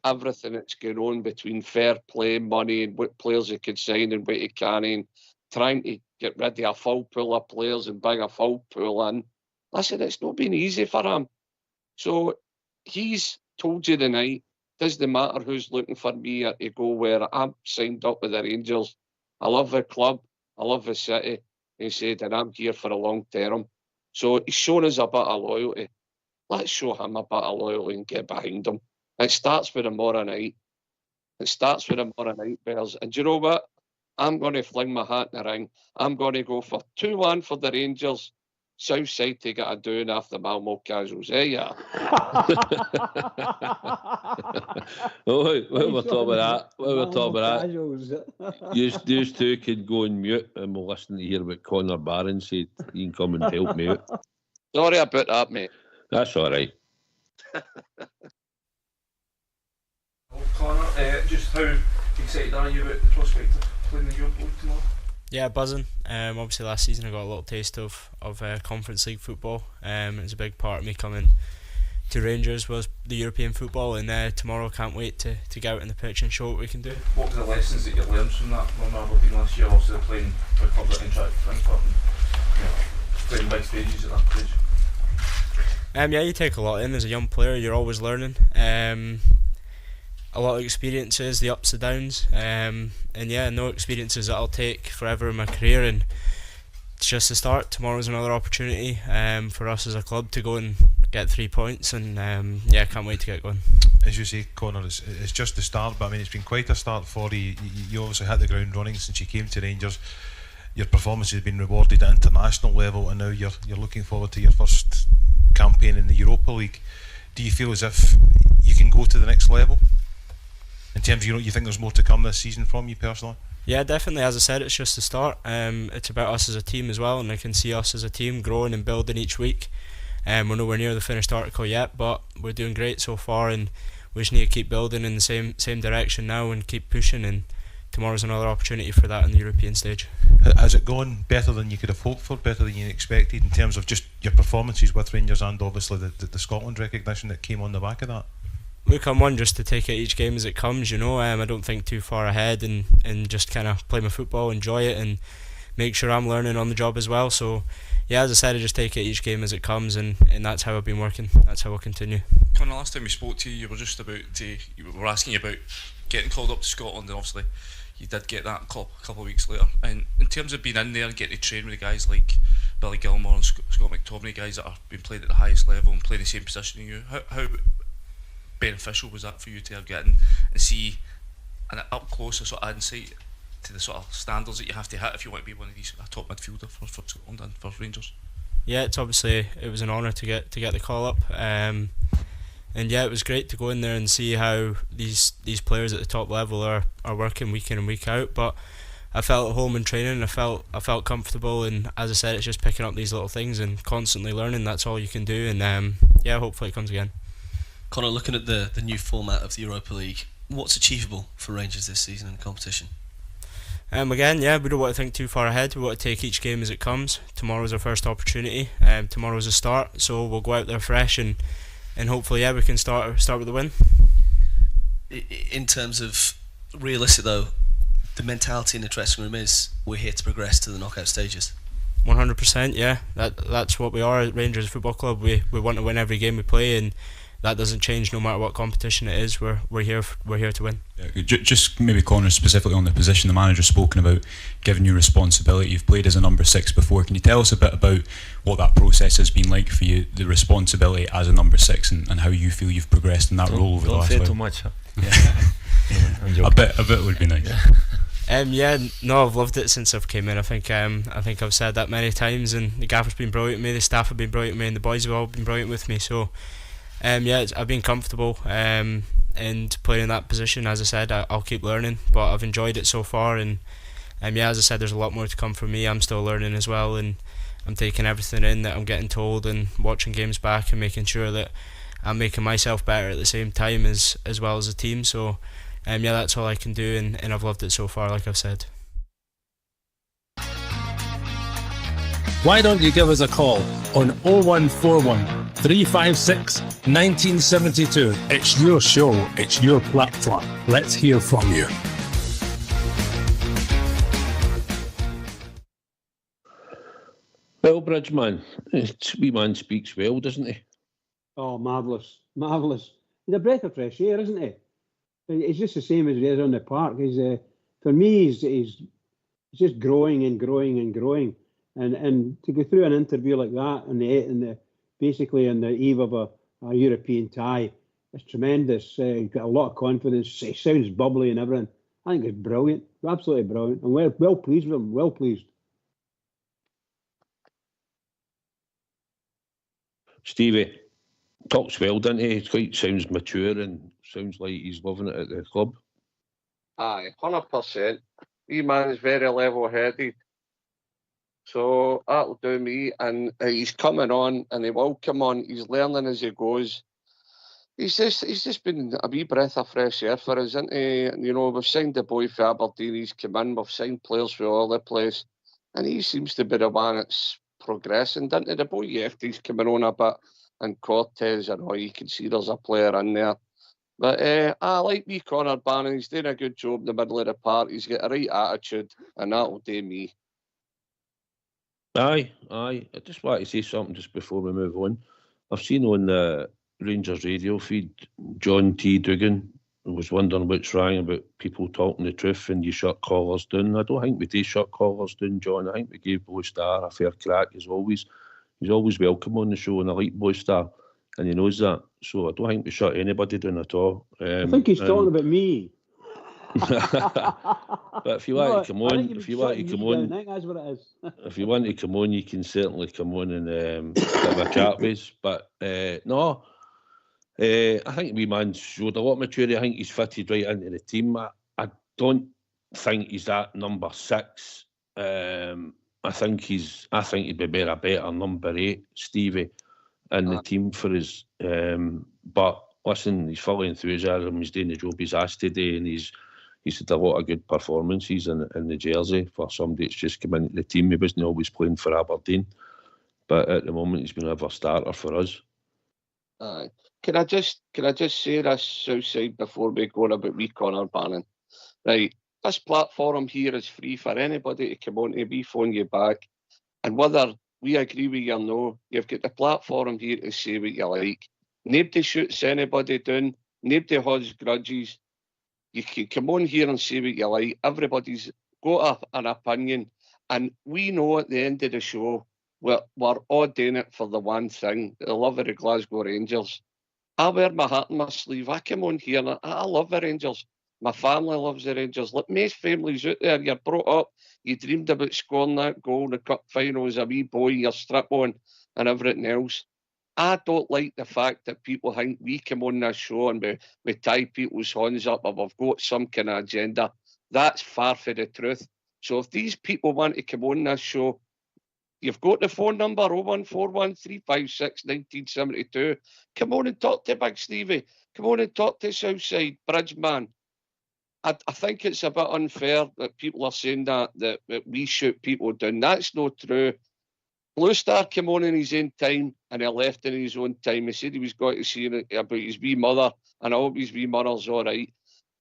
everything that's going on between fair play, money, and what players he could sign and what he can, and trying to get rid of a full pool of players and bring a full pool in. Listen, it's not been easy for him. So he's told you tonight, doesn't matter who's looking for me to go where I'm signed up with the Rangers. I love the club. I love the city. He said, and I'm here for a long term. So he's shown us a bit of loyalty. Let's show him a bit of loyalty and get behind him. It starts with tomorrow night. It starts with tomorrow night, Bears. And do you know what? I'm going to fling my hat in the ring. I'm going to go for 2-1 for the Rangers. Southside take it a doing after Malmo casuals. Yeah. Oh, when we're talking about that, you two can go on mute and we'll listen to hear what Conor Barron said. You can come and help me out. Sorry about that, mate. That's all right. Conor, just how excited are you about the prospect of playing the Europa League tomorrow? Yeah, buzzing. Obviously last season I got a little taste of Conference League football. It was a big part of me coming to Rangers was the European football, and tomorrow can't wait to get out in the pitch and show what we can do. What were the lessons that you learned from that from Aberdeen last year? Obviously playing for a club that interact with Frankfurt and playing big stages at that stage. Yeah, you take a lot in as a young player. You're always learning. A lot of experiences, the ups and downs, and yeah, no experiences that I'll take forever in my career, and it's just the start. Tomorrow's another opportunity for us as a club to go and get 3 points, and yeah, can't wait to get going. As you say, Conor, it's just the start, but I mean it's been quite a start for you. You obviously hit the ground running since you came to Rangers. Your performance has been rewarded at international level, and now you're looking forward to your first campaign in the Europa League. Do you feel as if you can go to the next level? In terms of, you think there's more to come this season from you personally? Yeah, definitely. As I said, it's just the start. It's about us as a team as well, and I can see us as a team growing and building each week. We're nowhere near the finished article yet, but we're doing great so far, and we just need to keep building in the same direction now and keep pushing, and tomorrow's another opportunity for that on the European stage. Has it gone better than you could have hoped for, better than you expected in terms of just your performances with Rangers and obviously the Scotland recognition that came on the back of that? Look, I'm one just to take it each game as it comes, I don't think too far ahead, and just kind of play my football, enjoy it, and make sure I'm learning on the job as well. So yeah, as I said, I just take it each game as it comes, and that's how I've been working. That's how I'll continue. Conor, last time we spoke to you, you were just about to, we were asking you about getting called up to Scotland, and obviously you did get that a couple of weeks later. And in terms of being in there and getting to train with the guys like Billy Gilmore and Scott McTominay, guys that have been playing at the highest level and playing the same position as you, how beneficial was that for you to get in and see an up close a sort of insight to the sort of standards that you have to hit if you want to be one of these top midfielder for Scotland and for Rangers? Yeah, it was an honour to get the call up, and yeah, it was great to go in there and see how these players at the top level are working week in and week out. But I felt at home in training, I felt comfortable, and as I said, it's just picking up these little things and constantly learning. That's all you can do, and yeah, hopefully it comes again. Conor, looking at the new format of the Europa League, what's achievable for Rangers this season in the competition? Again, yeah, we don't want to think too far ahead. We want to take each game as it comes. Tomorrow's our first opportunity. Tomorrow's a start, so we'll go out there fresh, and hopefully, yeah, we can start with the win. In terms of realistic though, the mentality in the dressing room is we're here to progress to the knockout stages. 100%, yeah. That's what we are at Rangers Football Club. We want to win every game we play, and that doesn't change no matter what competition it is. We're here to win. Yeah, just maybe Conor, specifically on the position, the manager's spoken about giving you responsibility. You've played as a number 6 before. Can you tell us a bit about what that process has been like for you, the responsibility as a number 6, and how you feel you've progressed in that role over the last while? Don't say too much. Huh? Yeah. a bit would be nice. Yeah, no, I've loved it since I've came in. I think I've said that many times, and the gaffer's been brilliant with me, the staff have been brilliant with me, and the boys have all been brilliant with me. So yeah, I've been comfortable and playing in that position. As I said, I'll keep learning, but I've enjoyed it so far, and yeah, as I said, there's a lot more to come from me. I'm still learning as well, and I'm taking everything in that I'm getting told and watching games back and making sure that I'm making myself better at the same time as well as the team. So yeah, that's all I can do, and I've loved it so far, like I've said. Why don't you give us a call on 0141 356 1972. It's your show, it's your platform. Let's hear from you. Well, Bridgeman, wee man speaks well, doesn't he? Oh, marvellous. He's a breath of fresh air, isn't he? He's just the same as he is on the park. For me, he's just growing and growing and growing. And to go through an interview like that basically on the eve of a European tie, it's tremendous. He's got a lot of confidence. He sounds bubbly and everything. I think it's brilliant, absolutely brilliant. I'm well pleased with him. Well pleased. Stevie talks well, doesn't he? He sounds mature and sounds like he's loving it at the club. Aye, 100%. He man is very level-headed. So that'll do me, and he's coming on, and he will come on. He's learning as he goes. He's just been a wee breath of fresh air for us, isn't he? You know, we've signed the boy for Aberdeen, he's come in, we've signed players for all the place, and he seems to be the one that's progressing, doesn't he? The boy Yefty's coming on a bit, and Cortez and all, you can see there's a player in there. But I like me Conor Barron, he's doing a good job in the middle of the park, he's got a right attitude, and that'll do me. Aye. I just want to say something just before we move on. I've seen on the Rangers radio feed, John T. Dugan was wondering what's wrong about people talking the truth and you shut callers down. I don't think we do shut callers down, John. I think we gave Boy Star a fair crack as always. He's always welcome on the show, and I like Boy Star, and he knows that. So I don't think we shut anybody down at all. I think he's talking about me. But if you want to come on, if you want to come on, I think that's what it is. If you want to come on, you can certainly come on and have a chat with us. But no, I think we man showed a lot of maturity. I think he's fitted right into the team. I don't think he's at number 6. I think he'd be a better number 8, Stevie, in the team for us. But listen, he's full of enthusiasm. He's doing the job he's asked today, and he's had a lot of good performances in the jersey for somebody that's just come into the team. He wasn't always playing for Aberdeen, but at the moment he's been a starter for us. Can I just say this, Southside, before we go on about me, Conor Barron? Right, this platform here is free for anybody to come on to. We phone you back, and whether we agree with you or no, you've got the platform here to say what you like. Nobody shoots anybody down. Nobody has grudges. You can come on here and say what you like. Everybody's got an opinion, and we know at the end of the show we're all doing it for the one thing: the love of the Glasgow Rangers. I wear my heart on my sleeve. I come on here and I love the Rangers. My family loves the Rangers. Like most families out there, you're brought up, you dreamed about scoring that goal in the cup final as a wee boy, your strip on and everything else. I don't like the fact that people think we come on this show and we tie people's horns up or we've got some kind of agenda. That's far from the truth. So if these people want to come on this show, you've got the phone number 0141 356 1972. Come on and talk to Big Stevie. Come on and talk to Southside, Bridgeman. I think it's a bit unfair that people are saying that we shoot people down. That's not true. Blue Star came on in his own time and he left in his own time. He said he was going to see about his wee mother, and I hope his wee mother's all right.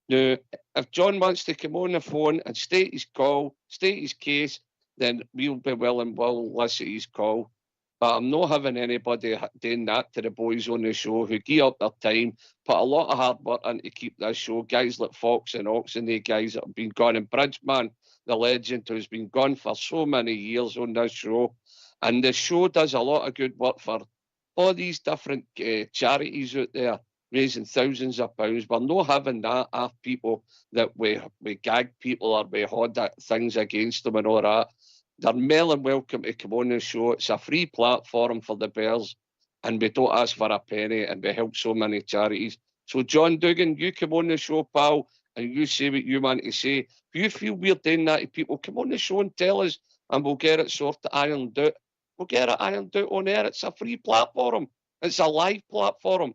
Now, if John wants to come on the phone and state his call, state his case, then we'll be willing, we'll listen to his call. But I'm not having anybody doing that to the boys on the show who give up their time, put a lot of hard work in to keep this show. Guys like Fox and Ox and the guys that have been gone, and Bridgeman, the legend, who's been gone for so many years on this show. And the show does a lot of good work for all these different charities out there, raising thousands of pounds. We're not having that of people that we gag people or we hold things against them and all that. They're more than welcome to come on the show. It's a free platform for the Bears, and we don't ask for a penny, and we help so many charities. So, John Dugan, you come on the show, pal, and you say what you want to say. If you feel we're doing that to people, come on the show and tell us, and we'll get it sorted, ironed out. We'll get it ironed out on air. It's a free platform. It's a live platform.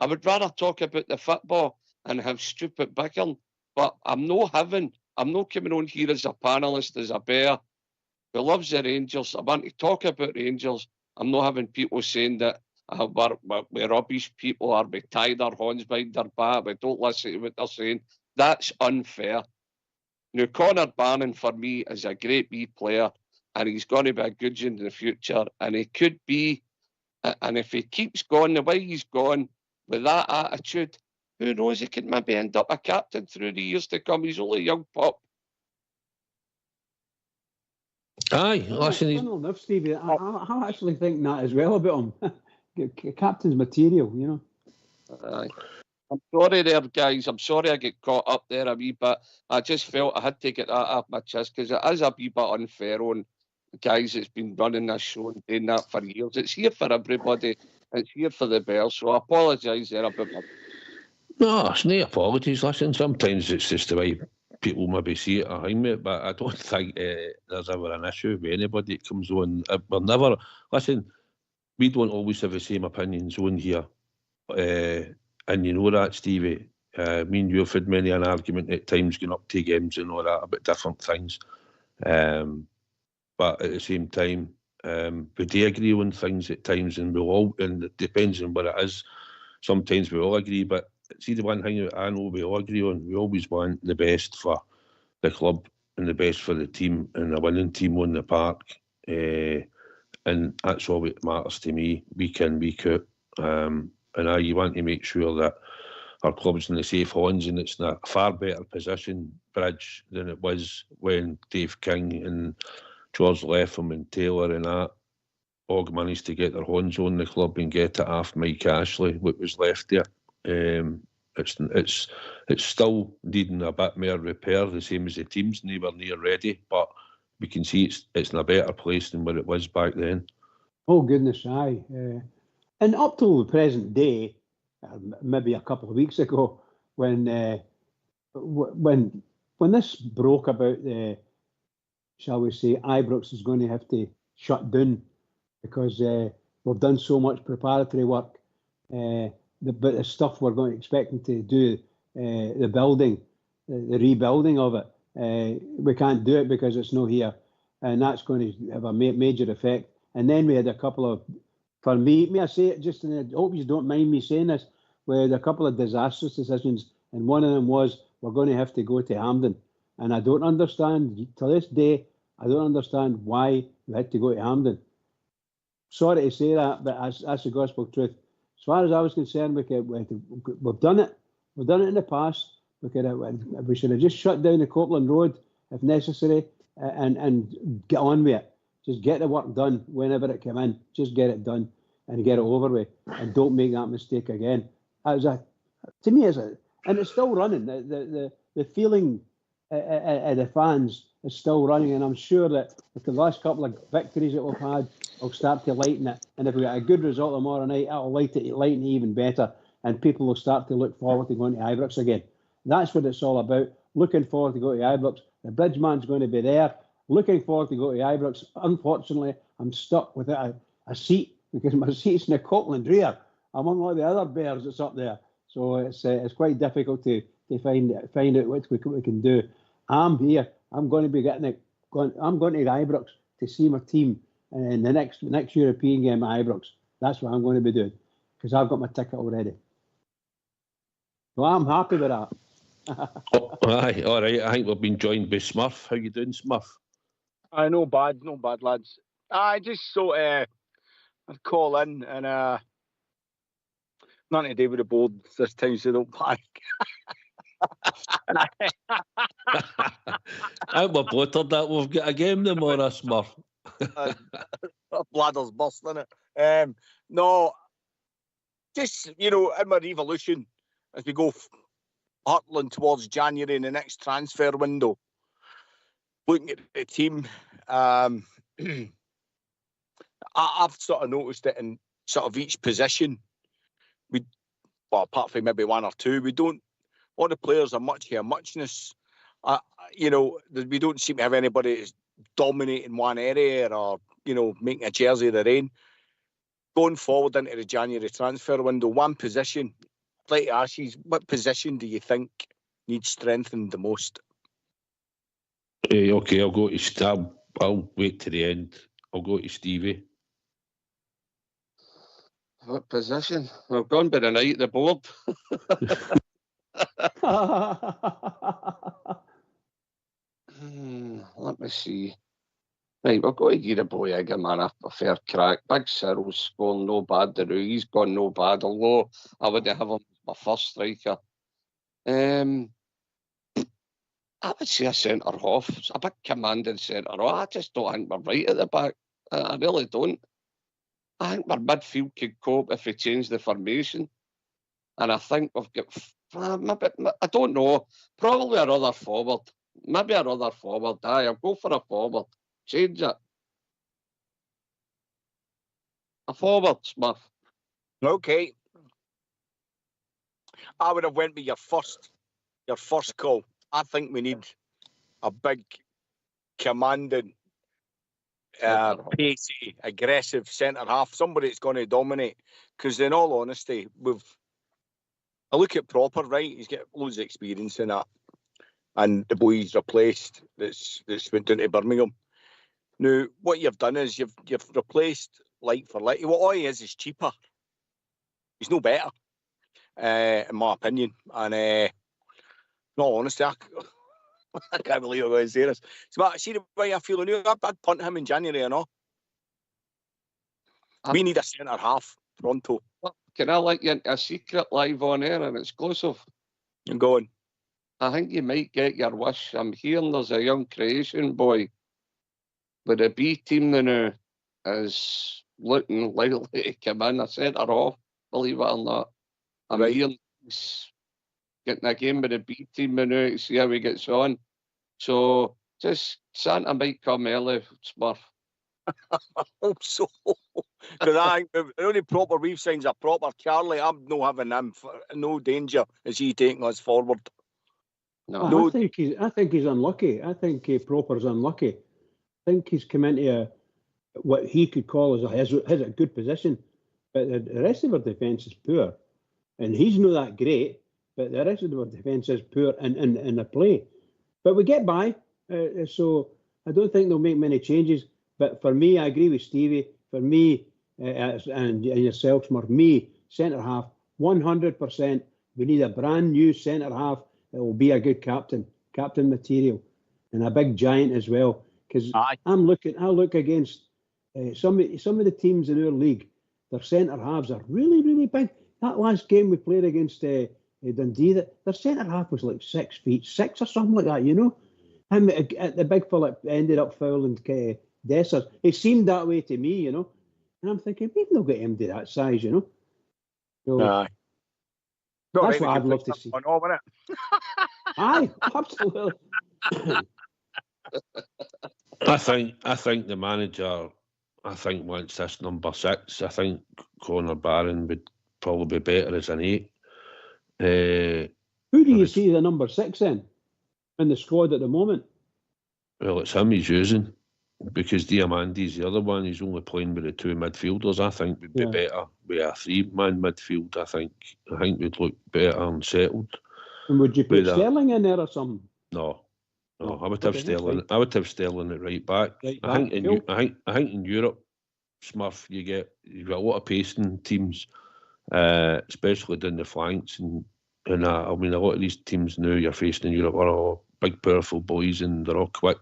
I would rather talk about the football and have stupid bickering, but I'm not coming on here as a panellist, as a bear who loves the Rangers. I want to talk about Rangers. I'm not having people saying that we're rubbish people or we tie their horns behind their back. We don't listen to what they're saying. That's unfair. Now, Conor Barron, for me, is a great wee player, and he's going to be a good in the future, and he could be, and if he keeps going the way he's gone with that attitude, who knows, he could maybe end up a captain through the years to come. He's only a young pup. Aye, listen. I don't know, Stevie. I actually think that as well about him. Captain's material, you know. Aye. I'm sorry there, guys. I'm sorry I get caught up there a wee bit. I just felt I had to get that off my chest because it is a wee bit unfair on guys that's been running this show and doing that for years. It's here for everybody. It's here for the Bears. So I apologise there about my... No, it's no apologies. Listen, sometimes it's just the way people maybe see it behind me, but I don't think there's ever an issue with anybody that comes on. We're never... Listen, we don't always have the same opinions on here. and you know that, Stevie. Me and you have had many an argument at times going up to games and all that about different things. But at the same time, we do agree on things at times, and it depends on what it is. Sometimes we all agree, but see, the one thing that I know we all agree on, we always want the best for the club and the best for the team and a winning team on the park. And that's all that matters to me, week in, week out. And you want to make sure that our club's in the safe hands, and it's in a far better position, Bridge, than it was when Dave King and George Letham and Taylor and that all managed to get their hands on the club and get it off Mike Ashley, what was left there. It's still needing a bit more repair, the same as the team's nowhere near ready, but we can see it's in a better place than what it was back then. Oh goodness, aye. And up till the present day, maybe a couple of weeks ago, when this broke about the, shall we say, Ibrox is going to have to shut down because we've done so much preparatory work, but the stuff we're going to expecting to do, the building, the rebuilding of it, we can't do it because it's not here, and that's going to have a major effect. And then we had a couple of, for me, may I say it just, I hope you don't mind me saying this, we had a couple of disastrous decisions, and one of them was we're going to have to go to Hampden, and I don't understand, to this day, I don't understand why we had to go to Hampden. Sorry to say that, but that's the gospel truth. As far as I was concerned, we've done it. We've done it in the past. We should have just shut down the Copeland Road if necessary, and get on with it. Just get the work done whenever it came in. Just get it done and get it over with, and don't make that mistake again. To me, and it's still running. The feeling of the fans is still running, and I'm sure that with the last couple of victories that we've had, I'll start to lighten it. And if we get a good result tomorrow night, it'll lighten it even better, and people will start to look forward to going to Ibrox again. That's what it's all about. Looking forward to go to Ibrox. The Bridgeman's going to be there. Looking forward to go to Ibrox. Unfortunately, I'm stuck without a seat because my seat's in the Copeland rear, among all the other bears that's up there. So it's quite difficult to find out what we can do. I'm here. I'm going to be I'm going to Ibrox to see my team in the next European game at Ibrox. That's what I'm going to be doing because I've got my ticket already. So I'm happy with that. Aye, all right. I think we've been joined by Smurf. How you doing, Smurf? Aye, no bad, lads. I just thought I'd call in and nothing to do with the board this time, so don't panic. I'm bothered that we've got a game tomorrow, Smurf. Bladder's busting it. No, just, in my revolution, as we go hurtling towards January in the next transfer window, looking at the team, I've sort of noticed it in sort of each position. Apart from maybe one or two, all the players are much here, muchness. We don't seem to have anybody that's dominating one area or, making a jersey of their own. Going forward into the January transfer window, one position, I'd like to ask you, what position do you think needs strengthened the most? Okay, I'll go to Steve. I'll wait to the end. I'll go to Stevie. What position? I've gone by the night of the board. Let me see. Right, we've got to give the boy a fair crack. Big Cyril's scoring no bad. He's gone no bad, although I wouldn't have him as my first striker. I would say a centre-half. It's a big commanding centre-half. I just don't think we're right at the back. I really don't. I think our midfield could cope if we change the formation. And I think we've got, I don't know, probably another forward. Maybe another forward. Aye, I'll go for a forward. Change it. A forward, Smith. Okay. I would have went with your first call. I think we need a big, commanding, pacey, aggressive centre half. Somebody that's going to dominate. Because in all honesty, I look at Proper, right? He's got loads of experience in that, and the boy he's replaced that's went down to Birmingham. Now, what you've done is you've replaced like for like. What all he is cheaper. He's no better, in my opinion. And no, honestly, I can't believe I'm going to say this. See the way I feel now. I'd punt him in January, We need a centre half, pronto. Can I let you into a secret live on air and exclusive? I'm going. I think you might get your wish. I'm hearing there's a young Croatian boy with a B team now is looking likely to come in a centre off, believe it or not. I'm hearing he's getting a game with a B team now to see how he gets on. So just Santa might come early, Smurf. I hope so. Because I think the only proper we've signed a proper Charlie. I'm not having him. No danger is he taking us forward. No. I think he's unlucky. I think Proper's unlucky. I think he's come into what he could call has a good position, but the rest of our defence is poor, and he's not that great. But the rest of our defence is poor in the play. But we get by, so I don't think they'll make many changes. But for me, I agree with Stevie. For me, and yourself, Smurf, me, centre half, 100%. We need a brand new centre half that will be a good captain material, and a big giant as well. Because I look against some of the teams in our league. Their centre halves are really, really big. That last game we played against Dundee, their centre half was like 6'6" or something like that, And the big fella ended up fouling Dessers. It seemed that way to me, And I'm thinking, we've not got MD that size, So, Aye. That's what I'd love to see. Aye, absolutely. I think the manager, wants this number 6. I think Conor Barron would probably be better as an 8. Who do you see the number 6 in the squad at the moment? Well, it's him he's using, because Diamandi's the other one. He's only playing with the 2 midfielders. I think would be better with a 3-man midfield. I think we'd look better and settled. And would you put Sterling in there or something? No. I would have Sterling. Right. I would have Sterling at right back. I think in Europe, Smurf, you've got a lot of pacing teams, especially down the flanks, and a lot of these teams now you're facing in Europe are all big, powerful boys, and they're all quick.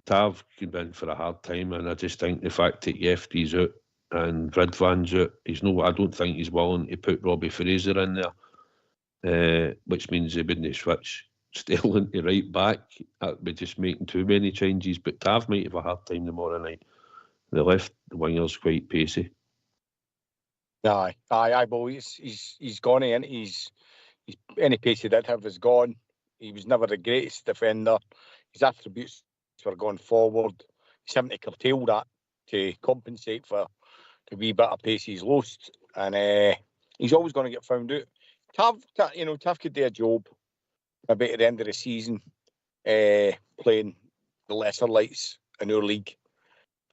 Tav could be in for a hard time, and I just think the fact that Jefty's out and Vridvan's out, I don't think he's willing to put Robbie Fraser in there, which means he wouldn't switch Sterling to right back. That would be just making too many changes, but Tav might have a hard time tomorrow night. The left winger's quite pacey. Aye, well, he's gone in. He's any pace he did have is gone. He was never the greatest defender. His attributes were going forward. He's having to curtail that to compensate for the wee bit of pace he's lost, and he's always going to get found out. Tav could do a job maybe at the end of the season, playing the lesser lights in our league.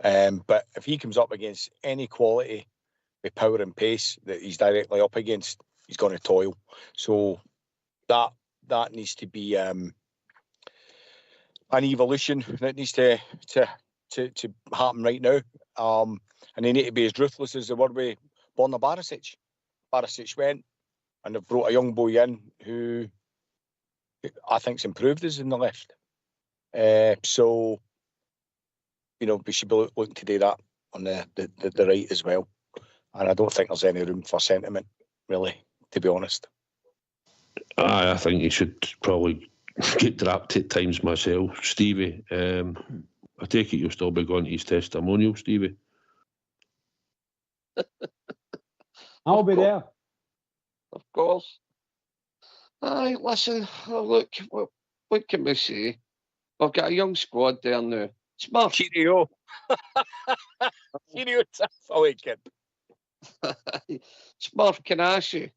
But if he comes up against any quality with power and pace that he's directly up against, he's going to toil. So that needs to be an evolution that needs to happen right now. And they need to be as ruthless as they were with Borna Barisic. Barisic went, and they've brought a young boy in who I think's improved us in the left. So, we should be looking to do that on the right as well. And I don't think there's any room for sentiment, really, to be honest. I think he should probably get dropped at times myself. Stevie, I take it you'll still be going to his testimonial, Stevie? I'll be there. Of course. Aye, listen, look, what can we say? We've got a young squad there now. Smurf. Cheerio. Cheerio, away, kid. Smurf, can I ask you?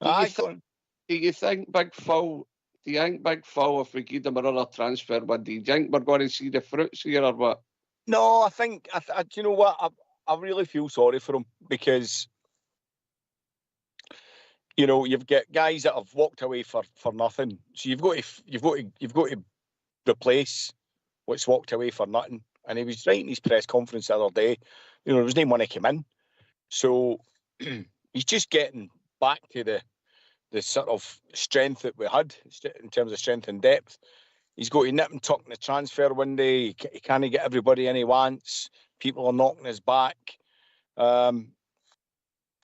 Do you think Big Phil, if we give them another transfer, do you think we're going to see the fruits here or what? No, I think, do you know what? I really feel sorry for him, because you know, you've got guys that have walked away for nothing. So you've got to replace what's walked away for nothing. And he was right in his press conference the other day. You know, there was no money came in. So he's just getting back to the sort of strength that we had in terms of strength and depth. He's got to nip and tuck in the transfer window. He can't get everybody in he wants. People are knocking his back. I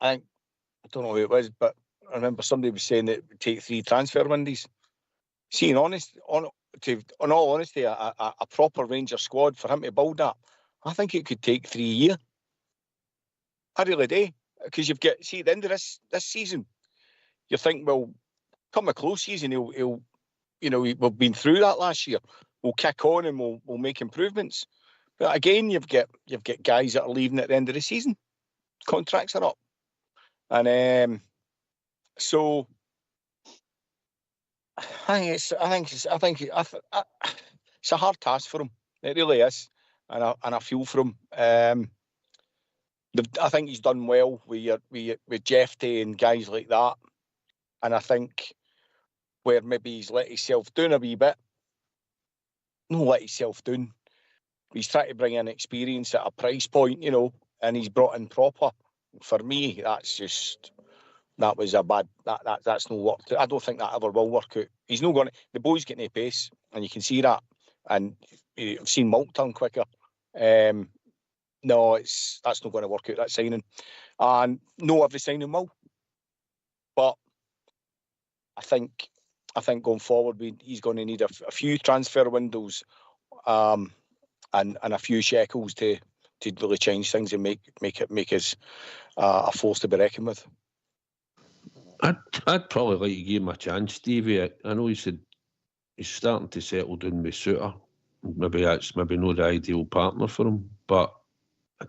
don't know who it was, but I remember somebody was saying that it would take 3 transfer windows. See, in all honesty, a proper Rangers squad, for him to build that, I think it could take 3 years. I really do. Because you've got, see, at the end of this season, you think, well, come a close season, he'll you know, we've been through that last year. We'll kick on and we'll make improvements. But again, you've got guys that are leaving at the end of the season. Contracts are up. And so I think it's a hard task for him. It really is, and I feel for him. I think he's done well with Jeffy and guys like that, and I think where maybe he's let himself down a wee bit. No, let himself down. He's trying to bring in experience at a price point, you know, and he's brought in proper. For me, that was a bad. That's no work. I don't think that ever will work out. He's not going to. The boy's getting a pace, and you can see that. And I've seen Malk turn quicker. No, that's not going to work out, that signing. And no, every signing will. But I think going forward, he's going to need a few transfer windows, and a few shekels to really change things and make us a force to be reckoned with. I'd probably like to give him a chance, Stevie. I know he said he's starting to settle down with Suter. Maybe that's not the ideal partner for him, but I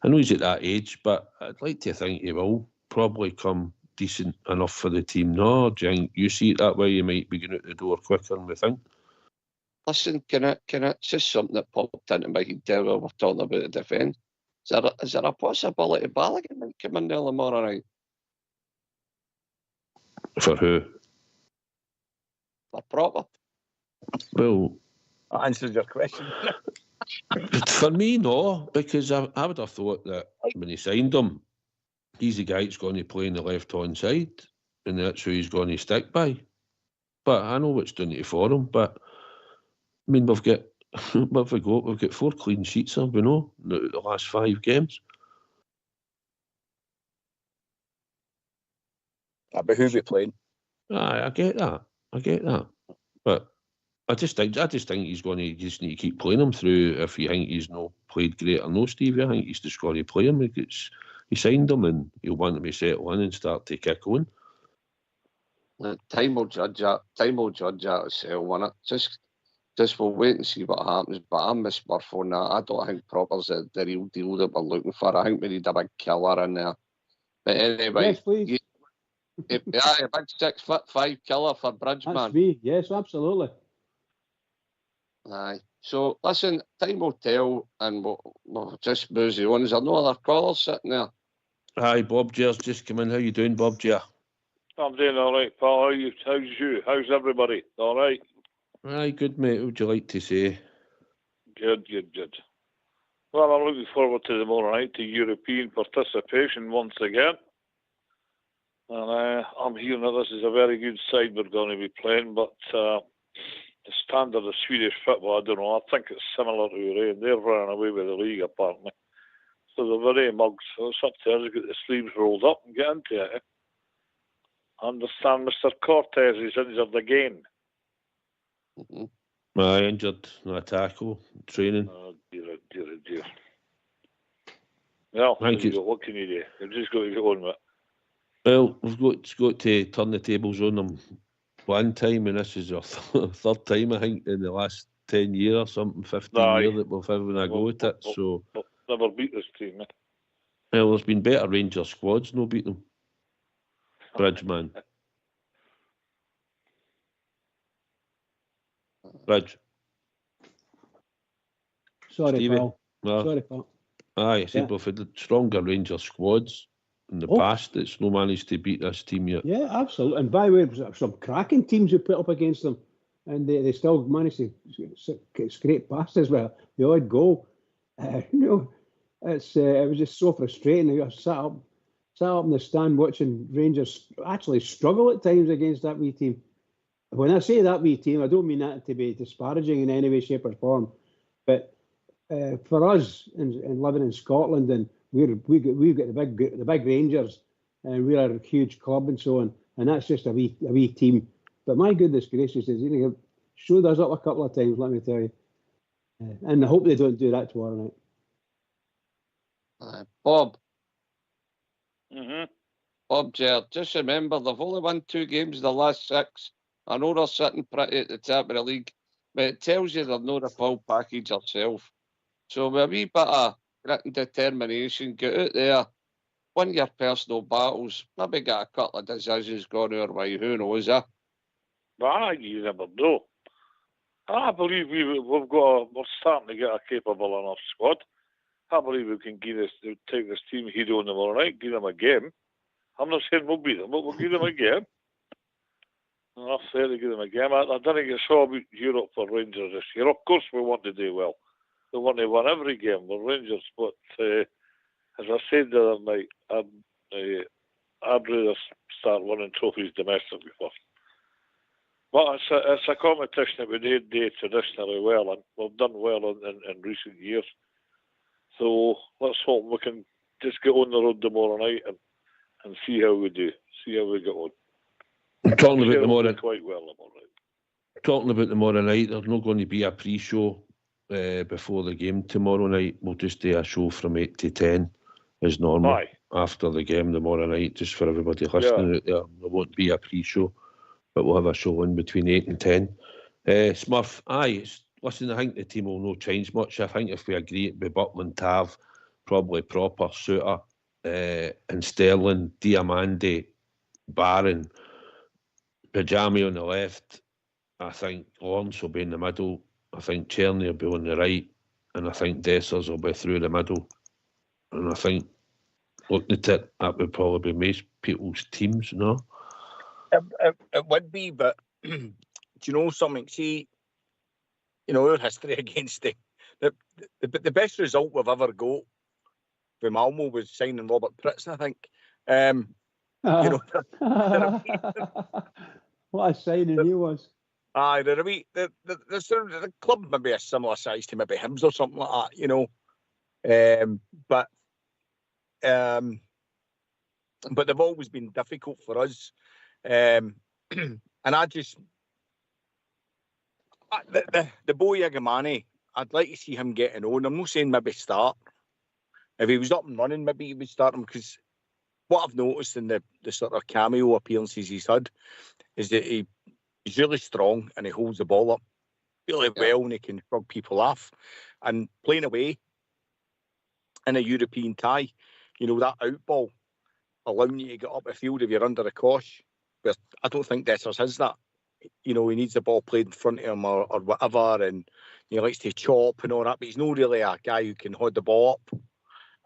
know he's at that age, but I'd like to think he will probably come decent enough for the team. No, do you think you see it that way? You might be going out the door quicker than we think. Listen, can I just something that popped into my head there while we're talking about the defence? Is there a possibility Gilligan might come in there tomorrow night? For who? For proper. Well, that answers your question. For me, no, because I would have thought that when he signed him, he's the guy that's going to play on the left-hand side, and that's who he's going to stick by. But I know what's doing it for him. But I mean, we've got 4 clean sheets, have we know, in the last 5 games. But who's we playing? I get that. But I just think he's going to just need to keep playing him through. If you think he's not played great or no, Stevie, I think he's just going to play him. He signed him and he'll want him to settle in and start to kick on. Time will judge that. Time will judge that itself, won't it? Just we'll wait and see what happens. But I'm with Smurf on that. I don't think Proper's the real deal that we're looking for. I think we need a big killer in there. But anyway, yes, please. A big 6'5" killer for Bridge, That's man. me. Yes, absolutely. Aye. So listen, time will tell, and we'll just move on. Is there no other callers sitting there? Aye, Bob Jer's just come in. How you doing, Bob Jer? I'm doing all right, pal. How's you? How's everybody? All right? Aye, good, mate. What would you like to say? Good. Well, I'm looking forward to tomorrow night, to European participation once again. And I'm hearing that this is a very good side we're going to be playing, but the standard of Swedish football, I don't know. I think it's similar to Iran. They're running away with the league, apparently. So they're very mugs. So it's up to us to get the sleeves rolled up and get into it. I understand Mr. Cortez is injured again. Aye, injured. No tackle. Training. Oh, dear. Well, what can you do? You've just got to get on with it. Well, we've got to turn the tables on them one time, and this is our third time, I think, in the last 10 years or something, 15 years that we've having a go at it. So never beat this team, eh? Well, there's been better Rangers squads, no beat them. Bridgeman. Bridge. Sorry, Stevie. pal. No. Sorry, pal. Aye, I said we've had stronger Rangers squads. in the past that's not managed to beat this team yet. Yeah, absolutely. And by the way, there's some cracking teams who put up against them, and they still managed to scrape past as well. The odd goal. It was just so frustrating. I sat up in the stand watching Rangers actually struggle at times against that wee team. When I say that wee team, I don't mean that to be disparaging in any way, shape, or form. But for us, in living in Scotland, and we've got the big Rangers, and we're a huge club and so on, and that's just a wee team. But my goodness gracious, they showed us up a couple of times, let me tell you. And I hope they don't do that tomorrow night. Bob. Mm-hmm. Bob Jared, just remember they've only won 2 games in the last 6. I know they're sitting pretty at the top of the league, but it tells you they're not a full package themselves. So with a wee bit of grit and determination, get out there, win your personal battles, maybe get a couple of decisions gone our way, who knows, eh? But you never know. I believe we're starting to get a capable enough squad. I believe we can take this team head on tomorrow night, give them a game. I'm not saying we'll beat them, but we'll give them a game. I'll say to give them a game. I didn't get so about Europe for Rangers this year. Of course we want to do well. We want to win every game with Rangers, but as I said the other night, I'd rather start winning trophies domestically first. But it's a competition that we do traditionally well, and we've done well in recent years. So let's hope we can just get on the road tomorrow night and see how we do, see how we get on. Talking about tomorrow, quite well tomorrow night. Talking about tomorrow night, there's not going to be a pre-show before the game tomorrow night. We'll just do a show from 8 to 10 as normal. Aye. After the game tomorrow night, just for everybody listening out there. There won't be a pre-show, but we'll have a show in between 8 and 10. Smurf, listen, I think the team will not change much. I think if we agree it be Buckland, Tav, probably proper, Suter, and Sterling, Diamande, Barron, Pajami on the left. I think Lawrence will be in the middle. I think Cherny will be on the right. And I think Dessers will be through the middle. And I think, looking at it, that would probably be most people's teams, no? It would be, but do you know something? See, our history against the best result we've ever got with Malmo was signing Robert Pritz, I think. What a signing he was. Aye, the club maybe a similar size to maybe Hibs or something like that, but they've always been difficult for us, and I just the boy Yagamani, I'd like to see him getting on. I'm not saying maybe start. If he was up and running, maybe he would start him, because what I've noticed in the sort of cameo appearances he's had is that he's really strong and he holds the ball up really well and he can shrug people off. And playing away in a European tie, that out ball allowing you to get up the field if you're under the cosh. But I don't think Dessers has that. He needs the ball played in front of him or whatever, and he likes to chop and all that, but he's not really a guy who can hold the ball up.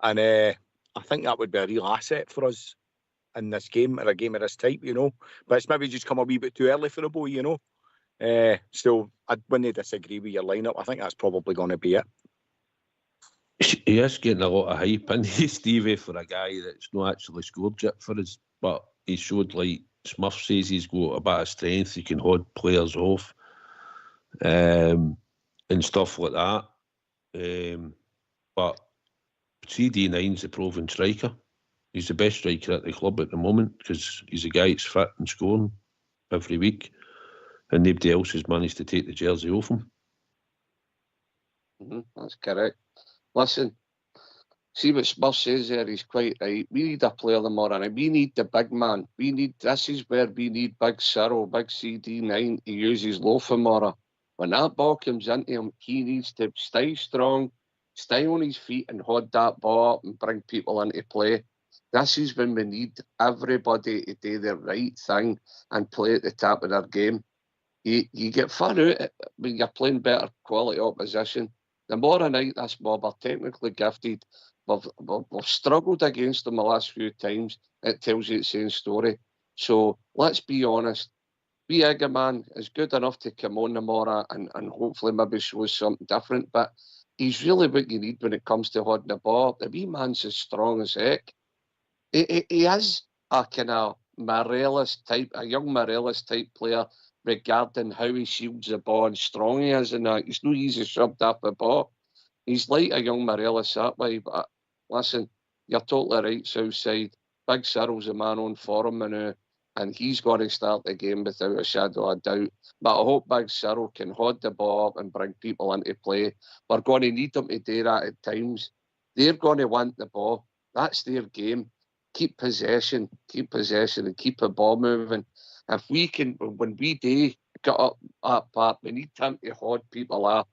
And I think that would be a real asset for us in this game, or a game of this type, But it's maybe just come a wee bit too early for the boy, So I wouldn't disagree with your lineup. I think that's probably going to be it. He is getting a lot of hype, and he's Stevie, for a guy that's not actually scored yet for us, but he showed, like Smurf says, he's got a bit of strength. He can hold players off, and stuff like that. But CD9's a proven striker. He's the best striker at the club at the moment, because he's a guy that's fit and scoring every week, and nobody else has managed to take the jersey off him. That's correct. Listen, see what Smurf says there, he's quite right. We need a player tomorrow night. We need the big man. This is where we need Big Cyril, Big CD9 to use his loaf tomorrow. When that ball comes into him, he needs to stay strong, stay on his feet and hold that ball up and bring people into play. This is when we need everybody to do the right thing and play at the top of their game. You get fun out when you're playing better quality opposition. Tomorrow night, this mob are technically gifted, we've struggled against them the last few times. It tells you the same story. So let's be honest. Gilligan is good enough to come on tomorrow and hopefully maybe show something different, but he's really what you need when it comes to holding the ball. The wee man's as strong as heck. He is a kind of Morelos type, a young Morelos type player regarding how he shields the ball and strong he is and that. He's no easy shoved off the ball. He's like a young Morelos that way, but listen, you're totally right, Southside. Big Cyril's the man on for him now, and he's got to start the game without a shadow of doubt. But I hope Big Cyril can hold the ball up and bring people into play. We're going to need them to do that at times. They're going to want the ball. That's their game. Keep possession, and keep the ball moving. If we can, when we do get up that part, we need time to hold people up,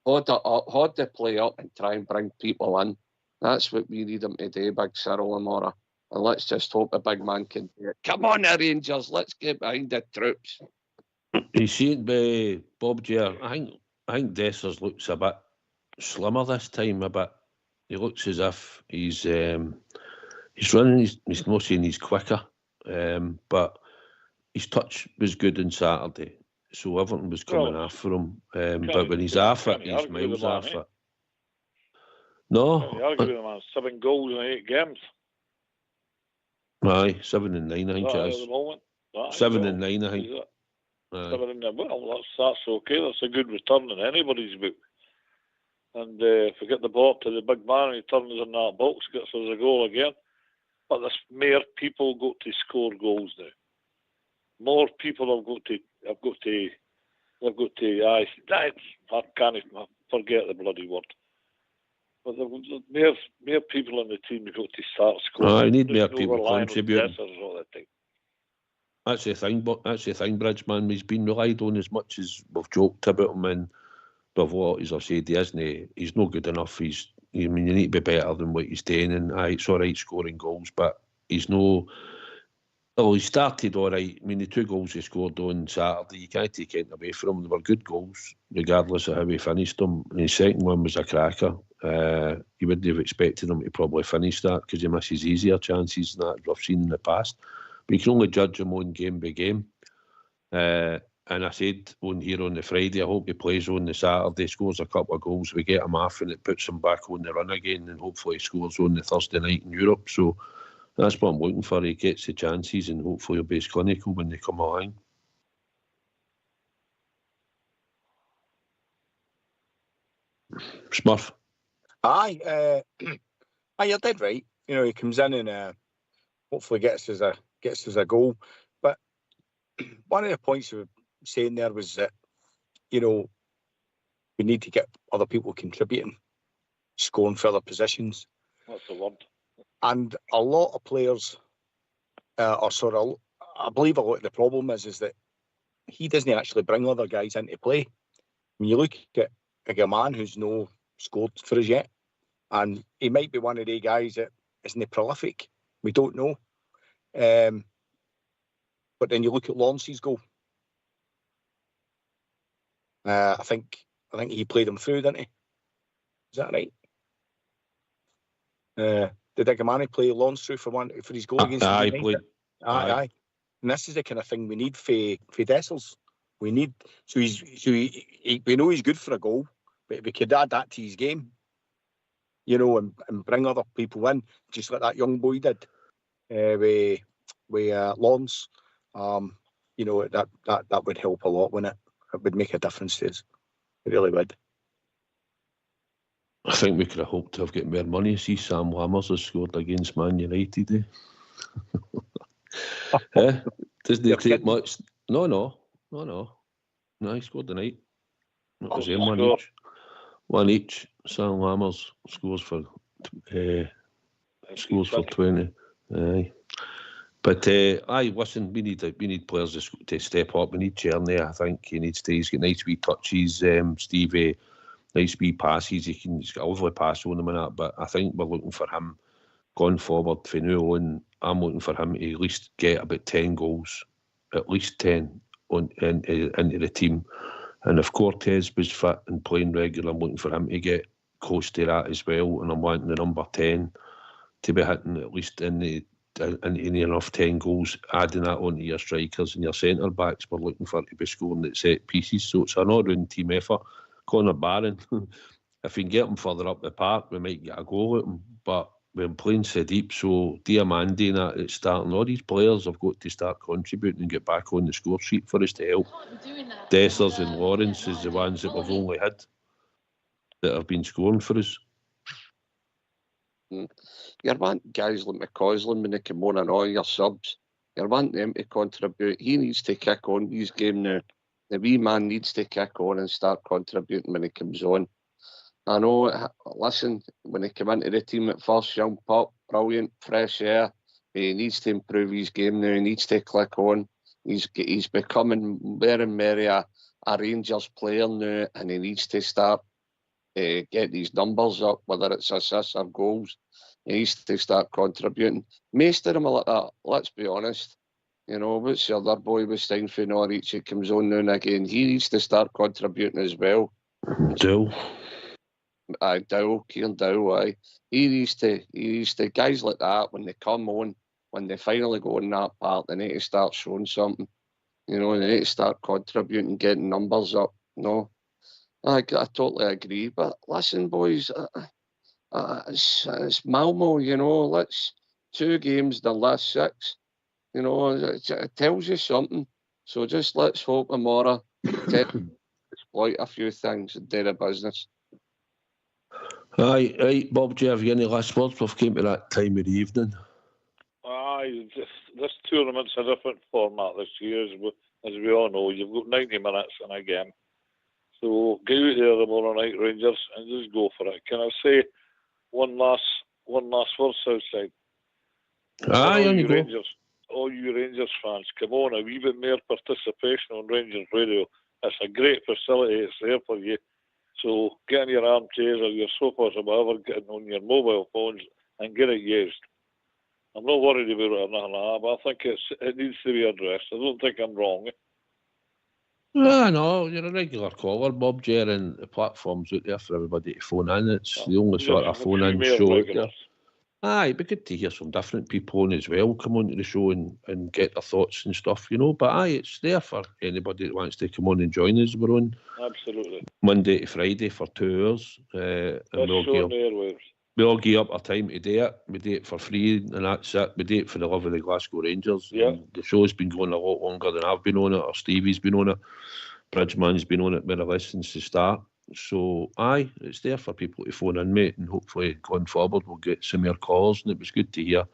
hold the play up and try and bring people in. That's what we need them to do, Big Cyril Amora. And let's just hope the big man can do it. Come on, the Rangers, let's get behind the troops. You see it by Bob Ger. I think Dessers looks a bit slimmer this time, a bit. He looks as if he's running, he's not saying he's quicker, but his touch was good on Saturday, so everything was coming after him. But when he's off it, he's miles off it. No. You argue with him on 7 goals in 8 games. Aye, 7 and 9, I think it is. 7 and 9, I think. 7 and 9. Well, that's okay. That's a good return in anybody's book. And if we get the ball up to the big man and he turns in that box, gets us a goal again. But there's more people got to score goals now. More people have got to. I can't forget the bloody word. But there's more people in the team who got to start scoring. I need more people contributing. That's the thing, Bridgeman. He's been relied on as much as we've joked about him, and with what, as I've said, he's no good enough. You need to be better than what he's doing, and it's all right scoring goals, but he's no. Oh, he started all right. The 2 goals he scored on Saturday, you can't take it away from him. They were good goals, regardless of how he finished them. And his second one was a cracker. You wouldn't have expected him to probably finish that because he misses easier chances than that we've seen in the past. But you can only judge him on game by game. And I said on here on the Friday, I hope he plays on the Saturday, scores a couple of goals, we get him off and it puts him back on the run again, and hopefully he scores on the Thursday night in Europe. So that's what I'm looking for. He gets the chances and hopefully he'll be as clinical when they come along. Smurf. Aye, you're dead right. He comes in and hopefully gets us a goal. But one of the points you were saying there was that, we need to get other people contributing, scoring for other positions. That's the word. And a lot of players are sort of, I believe a lot of the problem is that he doesn't actually bring other guys into play. When you look at a man who's no scored for us yet, and he might be one of the guys that isn't prolific. We don't know. But then you look at Lawrence's goal. I think he played him through, didn't he? Is that right? Did Igamani play Lawrence through for his goal against Aye, he played. Aye. And this is the kind of thing we need for Dessels. We need we know he's good for a goal, but we could add that to his game, and bring other people in, just like that young boy did with Lawrence. That would help a lot, wouldn't it? It would make a difference to us. It really would. I think we could have hoped to have got more money. See, Sam Lammers has scored against Man United. Doesn't he take much? No, he scored tonight. That was him, one each. Sam Lammers scores for 20. Aye. But listen, we need players to step up. We need Cherny. I think he's got nice wee touches. Stevie, nice wee passes. He's got a lovely pass on him and that. But I think we're looking for him going forward for now on. I'm looking for him to at least get about 10 goals, at least 10 into the team. And if Cortez was fit and playing regular, I'm looking for him to get close to that as well, and I'm wanting the number 10 to be hitting at least in enough 10 goals, adding that onto your strikers and your centre backs. We're looking for to be scoring at set pieces, so it's an all-round team effort. Conor Barron, if we can get him further up the park, we might get a goal at him, but we're playing so deep, so Diamandi and that, it's starting. All these players have got to start contributing and get back on the score sheet for us to help. Dessers and Lawrence is the ones that we've only had that have been scoring for us. You want guys like McCausland when they come on and all your subs, you want them to contribute. He needs to kick on his game now. The wee man needs to kick on and start contributing when he comes on. I know, listen, when he came into the team at first, young pup, brilliant, fresh air. He needs to improve his game now. He needs to click on. He's becoming more and more a Rangers player now, and he needs to start get these numbers up, whether it's assists or goals. He needs to start contributing. Most of them are like that, let's be honest. You know, what's the other boy with Stein for Norwich who comes on now and again? He needs to start contributing as well. Dow. Kieran Dow, aye. He needs to, guys like that, when they come on, when they finally go in that part, they need to start showing something. You know, they need to start contributing, getting numbers up. No, I totally agree. But listen, boys, it's Malmo, you know, let's 2 games the last 6. You know, it tells you something. So just let's hope tomorrow exploit a few things and do the business. Aye, Bob, do you have any last words? We've came to that time of the evening. Aye, this tournament's a different format this year, as we all know. You've got 90 minutes in a game. So go out there tomorrow night, Rangers, and just go for it. Can I say one last word, Southside? Aye, on you go. All you Rangers fans, come on, a wee bit more participation on Rangers Radio. It's a great facility, it's there for you. So get in your armchairs or your sofas or whatever, get on your mobile phones and get it used. I'm not worried about it or nothing like that, but I think it needs to be addressed. I don't think I'm wrong. No, you're a regular caller, Bob, Jer, and the platform's out there for everybody to phone in. It's the only sort of phone-in show out there. Aye, it'd be good to hear some different people on as well, come on to the show and get their thoughts and stuff, you know. But aye, it's there for anybody that wants to come on and join us. We're on Absolutely Monday to Friday for 2 hours. And we all gear up our time to do it. We do it for free, and that's it. We do it for the love of the Glasgow Rangers. Yeah. And the show's been going a lot longer than I've been on it, or Stevie's been on it. Bridgeman's been on it more or less since the start. So, aye, it's there for people to phone in, mate, and hopefully going forward we'll get some more calls. And it was good to hear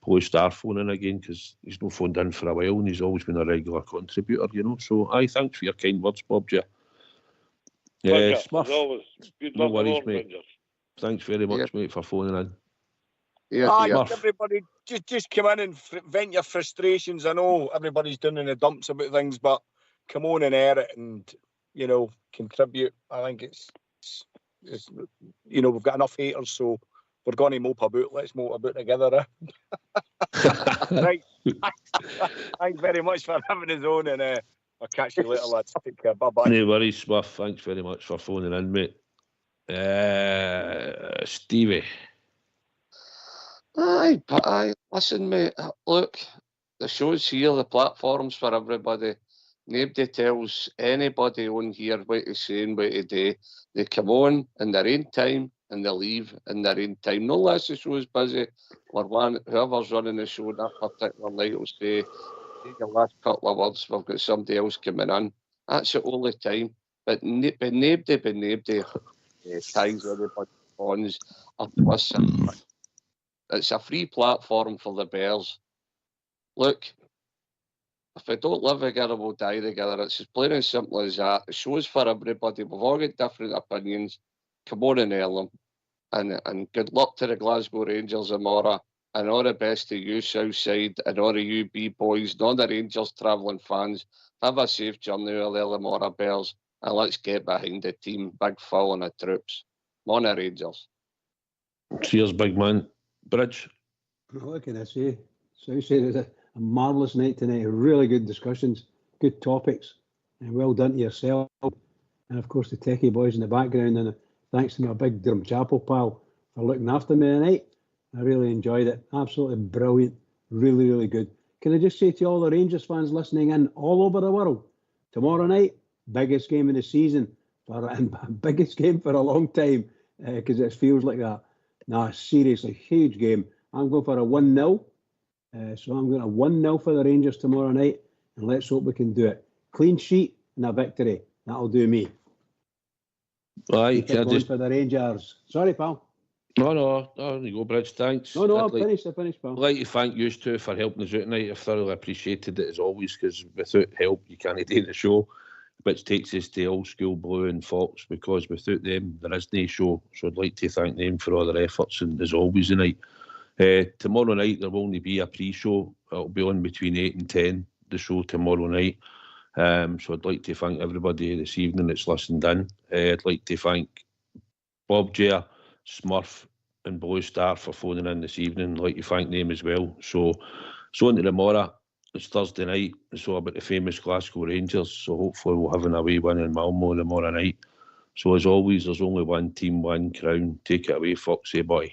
Paul Starr phoning again, because he's not phoned in for a while and he's always been a regular contributor, you know. So, aye, thanks for your kind words, Bob, J. Smurf, no worries, mate. Rangers. Thanks very much, mate, for phoning in. Everybody, just come in and vent your frustrations. I know everybody's doing in the dumps about things, but come on and air it and, you know, contribute. I think it's you know, we've got enough haters, so we're going to mope about. Let's mope about together. Right. Thanks very much for having us on, and I'll catch you later, lads. Take care. Bye-bye. No worries, Smurf. Thanks very much for phoning in, mate. Stevie. Aye, listen, mate, look, the show's here, the platform's for everybody. Nobody tells anybody on here what to say and what to do. They come on in their own time and they leave in their own time. No less the show's busy, or whoever's running the show that particular night will say, take your last couple of words, we've got somebody else coming in. That's it all the time. But nobody ties everybody pawns or twists it. It's a free platform for the Bears. Look, if we don't live together, we'll die together. It's as plain and simple as that. The show's for everybody. We've all got different opinions. Come on and air them. And good luck to the Glasgow Rangers tomorrow. And all the best to you, Southside, and all the you B-boys, and all the Rangers travelling fans. Have a safe journey out there tomorrow, Bears. And let's get behind the team. Big Phil and the troops. Come on, the Rangers. Cheers, big man. Bridge. What can I say? Southside, it was a marvellous night tonight. Really good discussions, good topics, and well done to yourself. And of course, the techie boys in the background, and thanks to my big Drumchapel pal for looking after me tonight. I really enjoyed it. Absolutely brilliant. Really, really good. Can I just say to all the Rangers fans listening in all over the world, tomorrow night, biggest game of the season, and biggest game for a long time, because it feels like that. Nah, seriously, huge game. I'm going for a 1-0. So I'm going to 1-0 for the Rangers tomorrow night, and let's hope we can do it. Clean sheet and a victory. That'll do me. Right, for the Rangers. Sorry, pal. No, there you go, Bridge. Thanks. No, I finished, pal. I'd like to thank you two for helping us out tonight. I've thoroughly appreciated it as always, because without help you can't do the show, which takes us to Old School Blue and Fox, because without them there is no show. So I'd like to thank them for all their efforts, and as always tonight. Tomorrow night there will only be a pre-show. It'll be on between 8 and 10, the show tomorrow night. So I'd like to thank everybody this evening that's listened in. I'd like to thank Bob J, Smurf and Blue Star for phoning in this evening. I'd like to thank them as well. So on to tomorrow. It's Thursday night. It's all about the famous Glasgow Rangers. So hopefully we'll have an away win in Malmo tomorrow night. So as always, there's only one team, one crown. Take it away, Foxy boy.